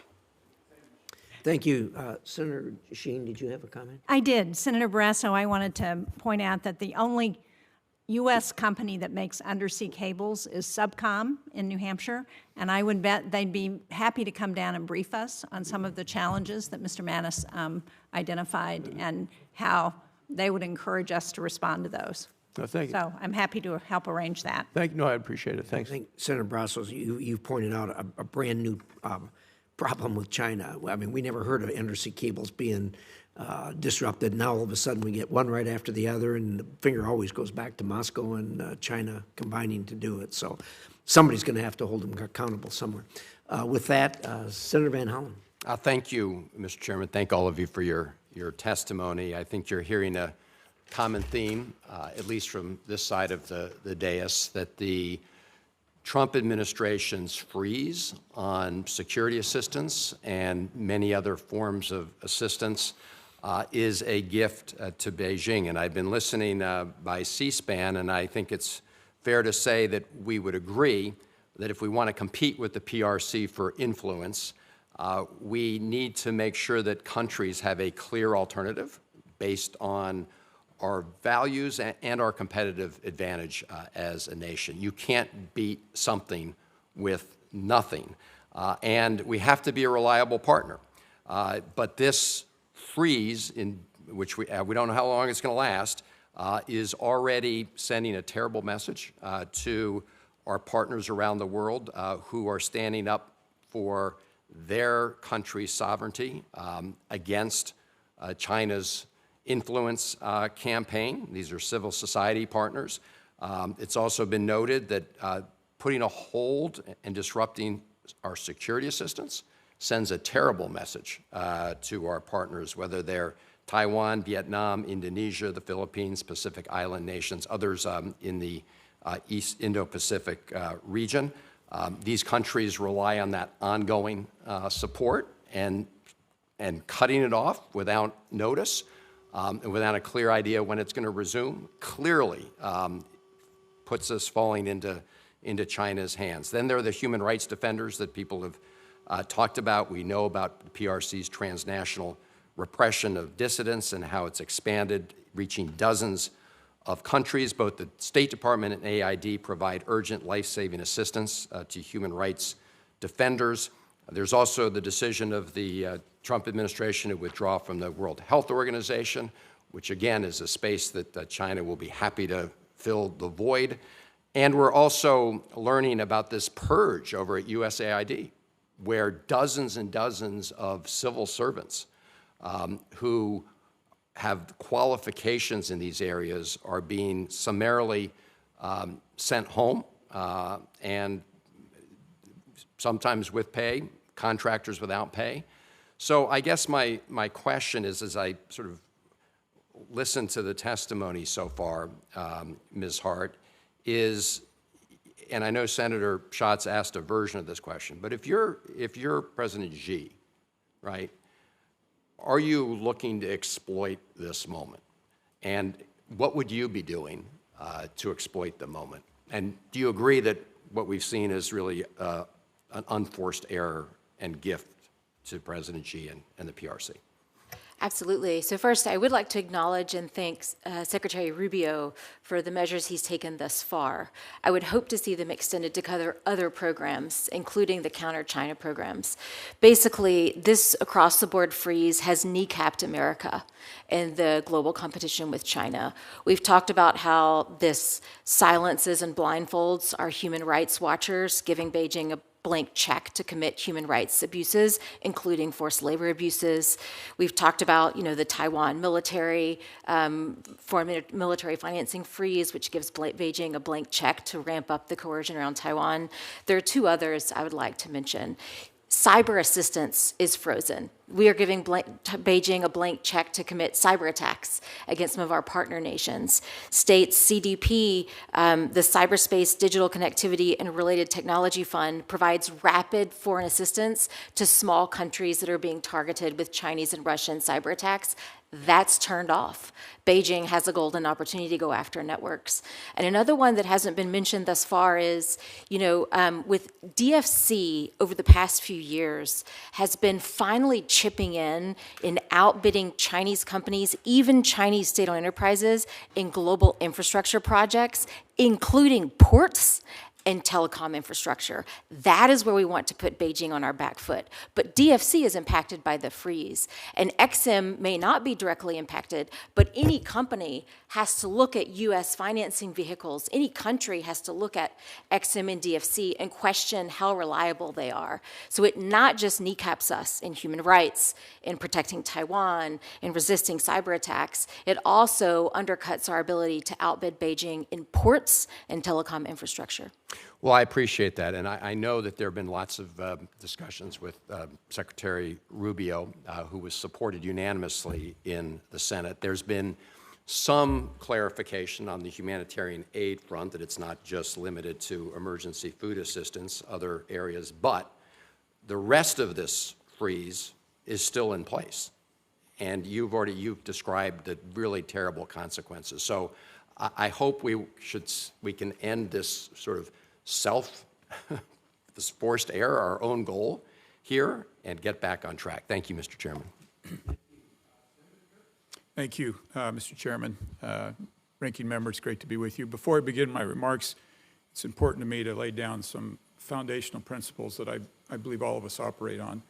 Thank you. Senator Sheen, did you have a comment? I did. Senator Barrasso, I wanted to point out that the only U.S. company that makes undersea cables is Subcom in New Hampshire, and I would bet they'd be happy to come down and brief us on some of the challenges that Mr. Mattis identified and how they would encourage us to respond to those. No, thank you. So I'm happy to help arrange that. Thank you. No, I appreciate it. Thanks. I think, Senator Brassos, you pointed out a brand new problem with China. I mean, we never heard of undersea cables being disrupted. Now all of a sudden we get one right after the other, and the finger always goes back to Moscow and China combining to do it. So somebody's going to have to hold them accountable somewhere. With that, Senator Van Hollen. Thank you, Mr. Chairman. Thank all of you for your testimony. I think you're hearing a common theme, at least from this side of the dais, that the Trump administration's freeze on security assistance and many other forms of assistance is a gift to Beijing. And I've been listening by C-SPAN, and I think it's fair to say that we would agree that if we want to compete with the PRC for influence, we need to make sure that countries have a clear alternative based on our values and our competitive advantage as a nation. You can't beat something with nothing. And we have to be a reliable partner. But this freeze, in which we don't know how long it's going to last, is already sending a terrible message to our partners around the world who are standing up for their country's sovereignty against China's influence campaign. These are civil society partners. It's also been noted that putting a hold and disrupting our security assistance sends a terrible message to our partners, whether they're Taiwan, Vietnam, Indonesia, the Philippines, Pacific Island nations, others in the East Indo-Pacific region. These countries rely on that ongoing support, and cutting it off without notice and without a clear idea when it's going to resume clearly puts us falling into China's hands. Then there are the human rights defenders that people have talked about. We know about the PRC's transnational repression of dissidents and how it's expanded, reaching dozens of countries. Both the State Department and AID provide urgent life-saving assistance to human rights defenders. There's also the decision of the Trump administration to withdraw from the World Health Organization, which again is a space that China will be happy to fill the void. And we're also learning about this purge over at USAID, where dozens and dozens of civil servants who have qualifications in these areas are being summarily sent home, and sometimes with pay, contractors without pay. So I guess my question is, as I sort of listen to the testimony so far, Ms. Hart, is, and I know Senator Schatz asked a version of this question, but if you're President Xi, right, are you looking to exploit this moment? And what would you be doing to exploit the moment? And do you agree that what we've seen is really an unforced error and gift to President Xi and the PRC? Absolutely. So first, I would like to acknowledge and thank Secretary Rubio for the measures he's taken thus far. I would hope to see them extended to cover other programs, including the counter-China programs. Basically, this across-the-board freeze has kneecapped America in the global competition with China. We've talked about how this silences and blindfolds our human rights watchers, giving Beijing a blank check to commit human rights abuses, including forced labor abuses. We've talked about, the Taiwan military, foreign military financing freeze, which gives Beijing a blank check to ramp up the coercion around Taiwan. There are two others I would like to mention. Cyber assistance is frozen. We are giving Beijing a blank check to commit cyber attacks against some of our partner nations. States CDP, the Cyberspace Digital Connectivity and Related Technology Fund, provides rapid foreign assistance to small countries that are being targeted with Chinese and Russian cyber attacks. That's turned off. Beijing has a golden opportunity to go after networks. And another one that hasn't been mentioned thus far is, with DFC over the past few years has been finally chipping in outbidding Chinese companies, even Chinese state-owned enterprises, in global infrastructure projects, including ports and telecom infrastructure. That is where we want to put Beijing on our back foot. But DFC is impacted by the freeze. And XM may not be directly impacted, but any company has to look at U.S. financing vehicles. Any country has to look at XM and DFC and question how reliable they are. So it not just kneecaps us in human rights, in protecting Taiwan, in resisting cyber attacks, it also undercuts our ability to outbid Beijing in ports and telecom infrastructure. Well, I appreciate that, and I know that there have been lots of discussions with Secretary Rubio, who was supported unanimously in the Senate. There's been some clarification on the humanitarian aid front, that it's not just limited to emergency food assistance, other areas, but the rest of this freeze is still in place. And you've described the really terrible consequences. So I hope we can end this sort of this forced error, our own goal here, and get back on track. Thank you, Mr. Chairman. Thank you, Mr. Chairman. Ranking member, it's great to be with you. Before I begin my remarks, it's important to me to lay down some foundational principles that I believe all of us operate on.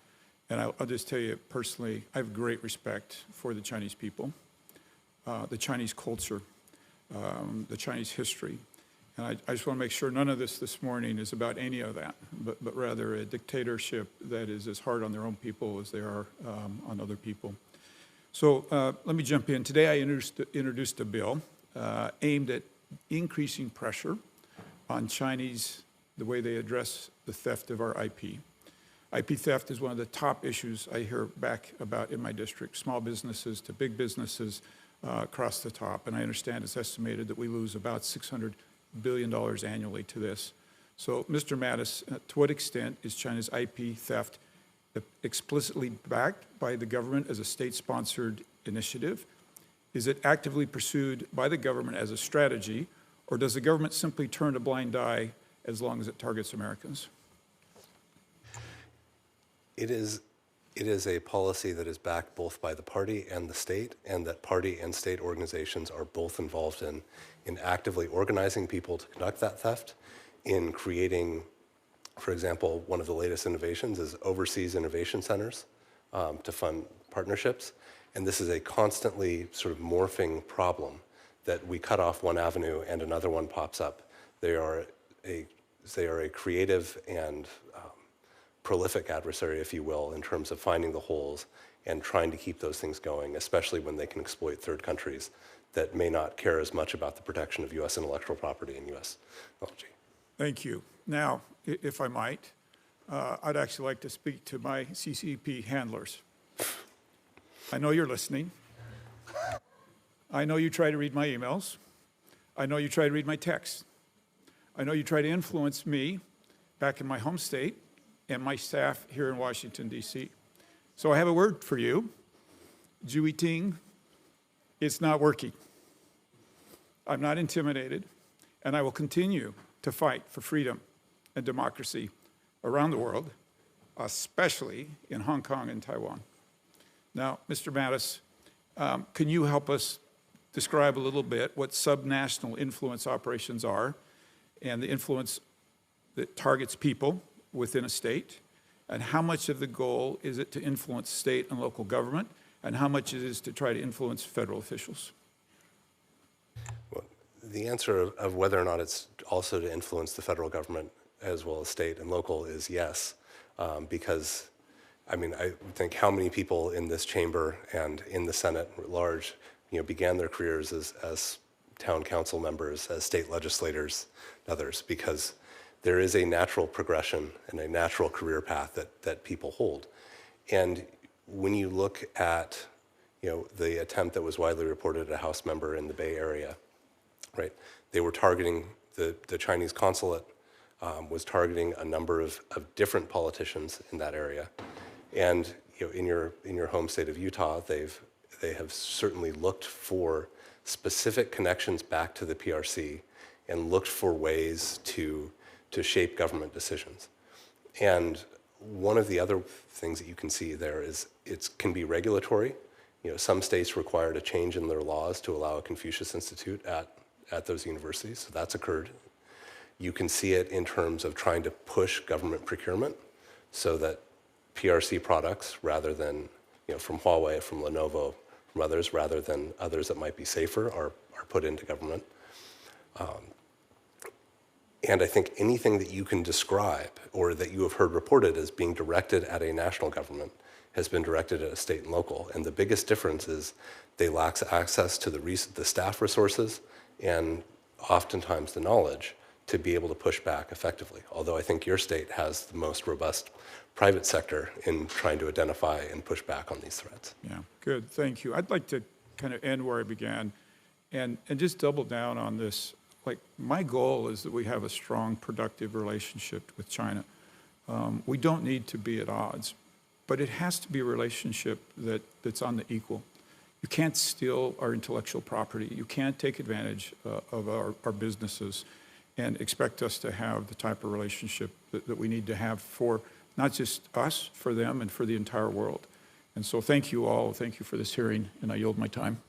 And I'll just tell you personally, I have great respect for the Chinese people, the Chinese culture, the Chinese history. And I just want to make sure none of this morning is about any of that, but rather a dictatorship that is as hard on their own people as they are on other people. So let me jump in. Today I introduced a bill aimed at increasing pressure on Chinese, the way they address the theft of our IP. IP theft is one of the top issues I hear back about in my district, small businesses to big businesses across the top. And I understand it's estimated that we lose about $600 billion annually to this. So, Mr. Mattis, to what extent is China's IP theft explicitly backed by the government as a state-sponsored initiative? Is it actively pursued by the government as a strategy, or does the government simply turn a blind eye as long as it targets Americans? It is a policy that is backed both by the party and the state, and that party and state organizations are both involved in actively organizing people to conduct that theft, in creating, for example, one of the latest innovations is overseas innovation centers to fund partnerships. And this is a constantly sort of morphing problem that we cut off one avenue and another one pops up. They are a creative and prolific adversary, if you will, in terms of finding the holes and trying to keep those things going, especially when they can exploit third countries that may not care as much about the protection of U.S. intellectual property and U.S. technology. Thank you. Now, if I might, I'd actually like to speak to my CCP handlers. I know you're listening. I know you try to read my emails. I know you try to read my texts. I know you try to influence me back in my home state and my staff here in Washington, D.C. So I have a word for you. Jui Ting, it's not working. I'm not intimidated, and I will continue to fight for freedom and democracy around the world, especially in Hong Kong and Taiwan. Now, Mr. Mattis, can you help us describe a little bit what subnational influence operations are and the influence that targets people within a state, and how much of the goal is it to influence state and local government, and how much it is to try to influence federal officials? Well, the answer of whether or not it's also to influence the federal government as well as state and local is yes, because I mean, I think how many people in this chamber and in the Senate at large, began their careers as town council members, as state legislators, and others, because there is a natural progression and a natural career path that people hold. And when you look at, the attempt that was widely reported at a House member in the Bay Area, right? They were targeting the Chinese consulate, was targeting a number of different politicians in that area. And in your home state of Utah, they have certainly looked for specific connections back to the PRC and looked for ways to shape government decisions. And one of the other things that you can see there is it can be regulatory. Some states required a change in their laws to allow a Confucius Institute at those universities, so that's occurred. You can see it in terms of trying to push government procurement so that PRC products, rather than from Huawei, from Lenovo, from others, rather than others that might be safer, are put into government. And I think anything that you can describe or that you have heard reported as being directed at a national government has been directed at a state and local. And the biggest difference is they lack access to the staff resources and oftentimes the knowledge to be able to push back effectively. Although I think your state has the most robust private sector in trying to identify and push back on these threats. Yeah, good, thank you. I'd like to kind of end where I began and just double down on this. Like, my goal is that we have a strong, productive relationship with China. We don't need to be at odds, but it has to be a relationship that's on the equal. You can't steal our intellectual property. You can't take advantage of our businesses. and expect us to have the type of relationship that we need to have for not just us, for them, and for the entire world. And so thank you all. Thank you for this hearing, and I yield my time.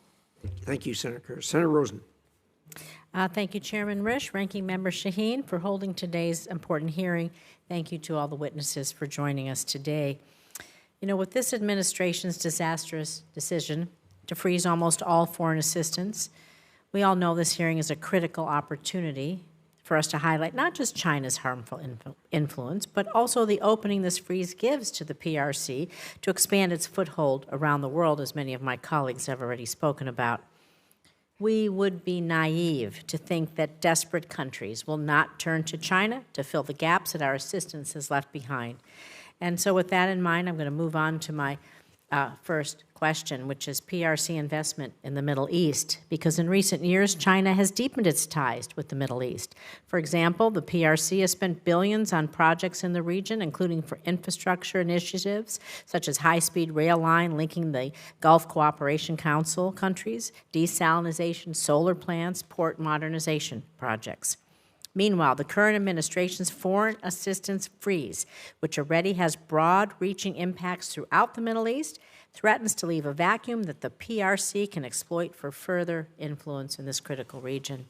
Thank you, Senator Kurz. Senator Rosen. Thank you, Chairman Risch, Ranking Member Shaheen, for holding today's important hearing. Thank you to all the witnesses for joining us today. You know, with this administration's disastrous decision to freeze almost all foreign assistance, we all know this hearing is a critical opportunity for us to highlight not just China's harmful influence, but also the opening this freeze gives to the PRC to expand its foothold around the world, as many of my colleagues have already spoken about. We would be naive to think that desperate countries will not turn to China to fill the gaps that our assistance has left behind. And so with that in mind, I'm going to move on to my first question, which is PRC investment in the Middle East, because in recent years, China has deepened its ties with the Middle East. For example, the PRC has spent billions on projects in the region, including for infrastructure initiatives, such as high-speed rail line linking the Gulf Cooperation Council countries, desalinization, solar plants, port modernization projects. Meanwhile, the current administration's foreign assistance freeze, which already has broad-reaching impacts throughout the Middle East, threatens to leave a vacuum that the PRC can exploit for further influence in this critical region.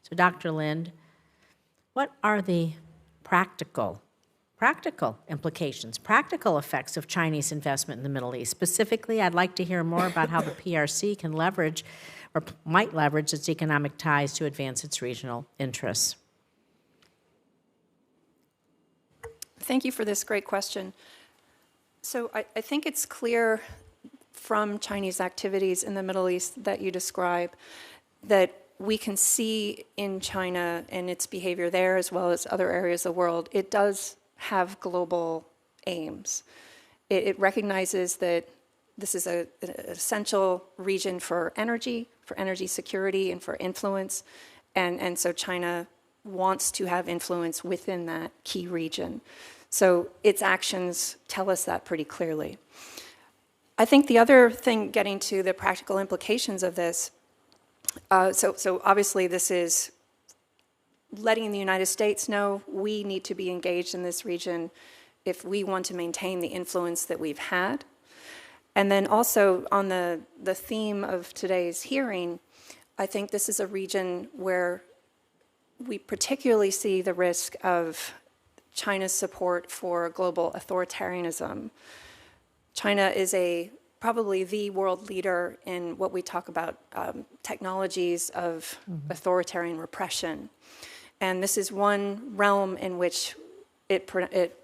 So, Dr. Lind, what are the practical implications, practical effects of Chinese investment in the Middle East? Specifically, I'd like to hear more about how the PRC can leverage or might leverage its economic ties to advance its regional interests. Thank you for this great question. So I think it's clear from Chinese activities in the Middle East that you describe that we can see in China and its behavior there, as well as other areas of the world, it does have global aims. It recognizes that this is an essential region for energy security, and for influence. And so China wants to have influence within that key region. So its actions tell us that pretty clearly. I think the other thing, getting to the practical implications of this, so obviously this is letting the United States know we need to be engaged in this region if we want to maintain the influence that we've had. And then also on the theme of today's hearing, I think this is a region where we particularly see the risk of China's support for global authoritarianism. China is probably the world leader in what we talk about technologies of authoritarian repression. And this is one realm in which it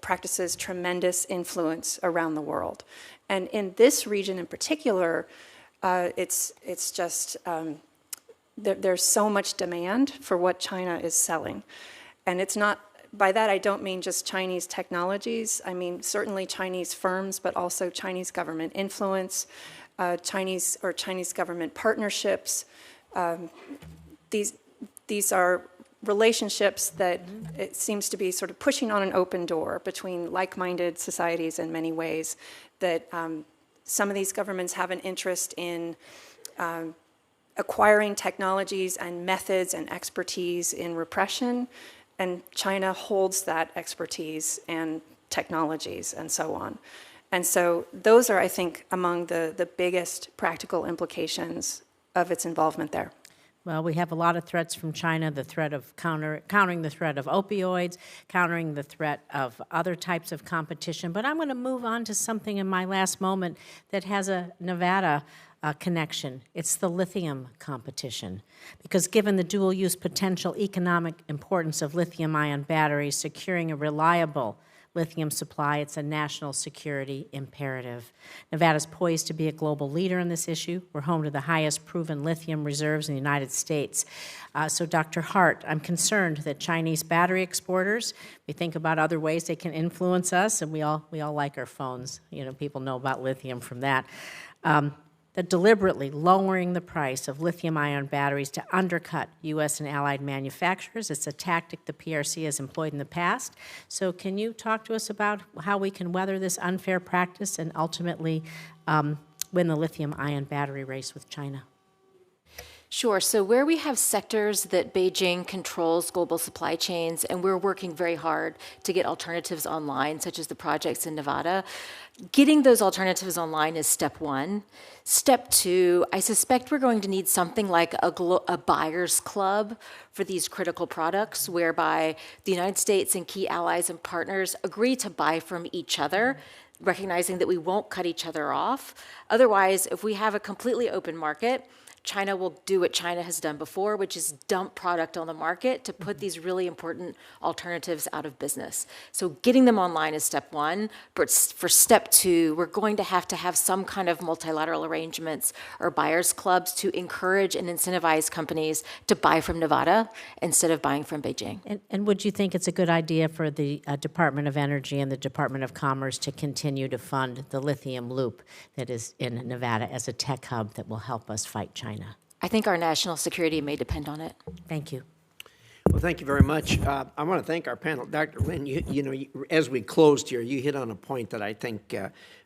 practices tremendous influence around the world. And in this region in particular, it's just, there's so much demand for what China is selling. And it's not, by that I don't mean just Chinese technologies. I mean certainly Chinese firms, but also Chinese government influence, Chinese government partnerships. These are relationships that it seems to be sort of pushing on an open door between like-minded societies in many ways, that some of these governments have an interest in acquiring technologies and methods and expertise in repression, and China holds that expertise and technologies and so on. And so those are, I think, among the biggest practical implications of its involvement there. Well, we have a lot of threats from China, the threat of countering the threat of opioids, countering the threat of other types of competition. But I'm going to move on to something in my last moment that has a Nevada connection. It's the lithium competition. Because given the dual-use potential economic importance of lithium-ion batteries, securing a reliable lithium supply, it's a national security imperative. Nevada's poised to be a global leader in this issue. We're home to the highest proven lithium reserves in the United States. So Dr. Hart, I'm concerned that Chinese battery exporters, we think about other ways they can influence us, and we all like our phones. You know, people know about lithium from that. That deliberately lowering the price of lithium-ion batteries to undercut U.S. and allied manufacturers. It's a tactic the PRC has employed in the past. So can you talk to us about how we can weather this unfair practice and ultimately win the lithium-ion battery race with China? Sure. So where we have sectors that Beijing controls global supply chains, and we're working very hard to get alternatives online, such as the projects in Nevada, getting those alternatives online is step one. Step two, I suspect we're going to need something like a buyer's club for these critical products, whereby the United States and key allies and partners agree to buy from each other, recognizing that we won't cut each other off. Otherwise, if we have a completely open market, China will do what China has done before, which is dump product on the market to put these really important alternatives out of business. So getting them online is step one. But for step two, we're going to have some kind of multilateral arrangements or buyers clubs to encourage and incentivize companies to buy from Nevada instead of buying from Beijing. And would you think it's a good idea for the Department of Energy and the Department of Commerce to continue to fund the lithium loop that is in Nevada as a tech hub that will help us fight China? I think our national security may depend on it. Thank you. Well, thank you very much. I want to thank our panel. Dr. Lynn, as we closed here, you hit on a point that I think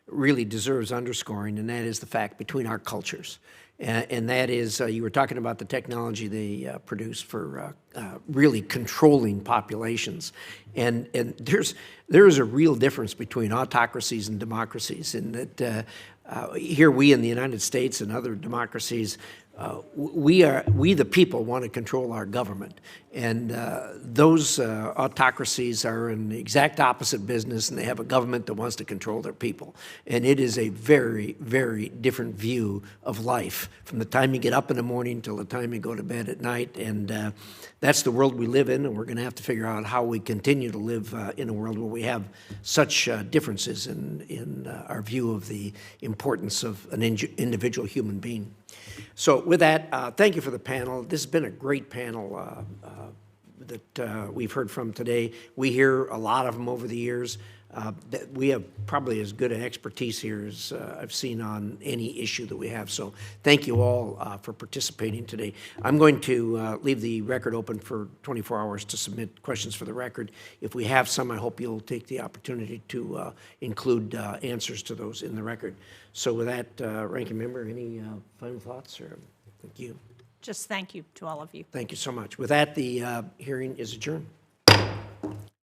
really deserves underscoring, and that is the fact between our cultures. And that is, you were talking about the technology they produce for really controlling populations. And there is a real difference between autocracies and democracies in that here we in the United States and other democracies, we the people want to control our government, and those autocracies are in the exact opposite business, and they have a government that wants to control their people. And it is a very, very different view of life from the time you get up in the morning till the time you go to bed at night. And that's the world we live in, and we're going to have to figure out how we continue to live in a world where we have such differences in our view of the importance of an individual human being. So with that, thank you for the panel. This has been a great panel that we've heard from today. We hear a lot of them over the years. That we have probably as good an expertise here as I've seen on any issue that we have. So thank you all for participating today. I'm going to leave the record open for 24 hours to submit questions for the record. If we have some, I hope you'll take the opportunity to include answers to those in the record. So with that, Ranking Member, any final thoughts? Or thank you. Just thank you to all of you. Thank you so much. With that, the hearing is adjourned.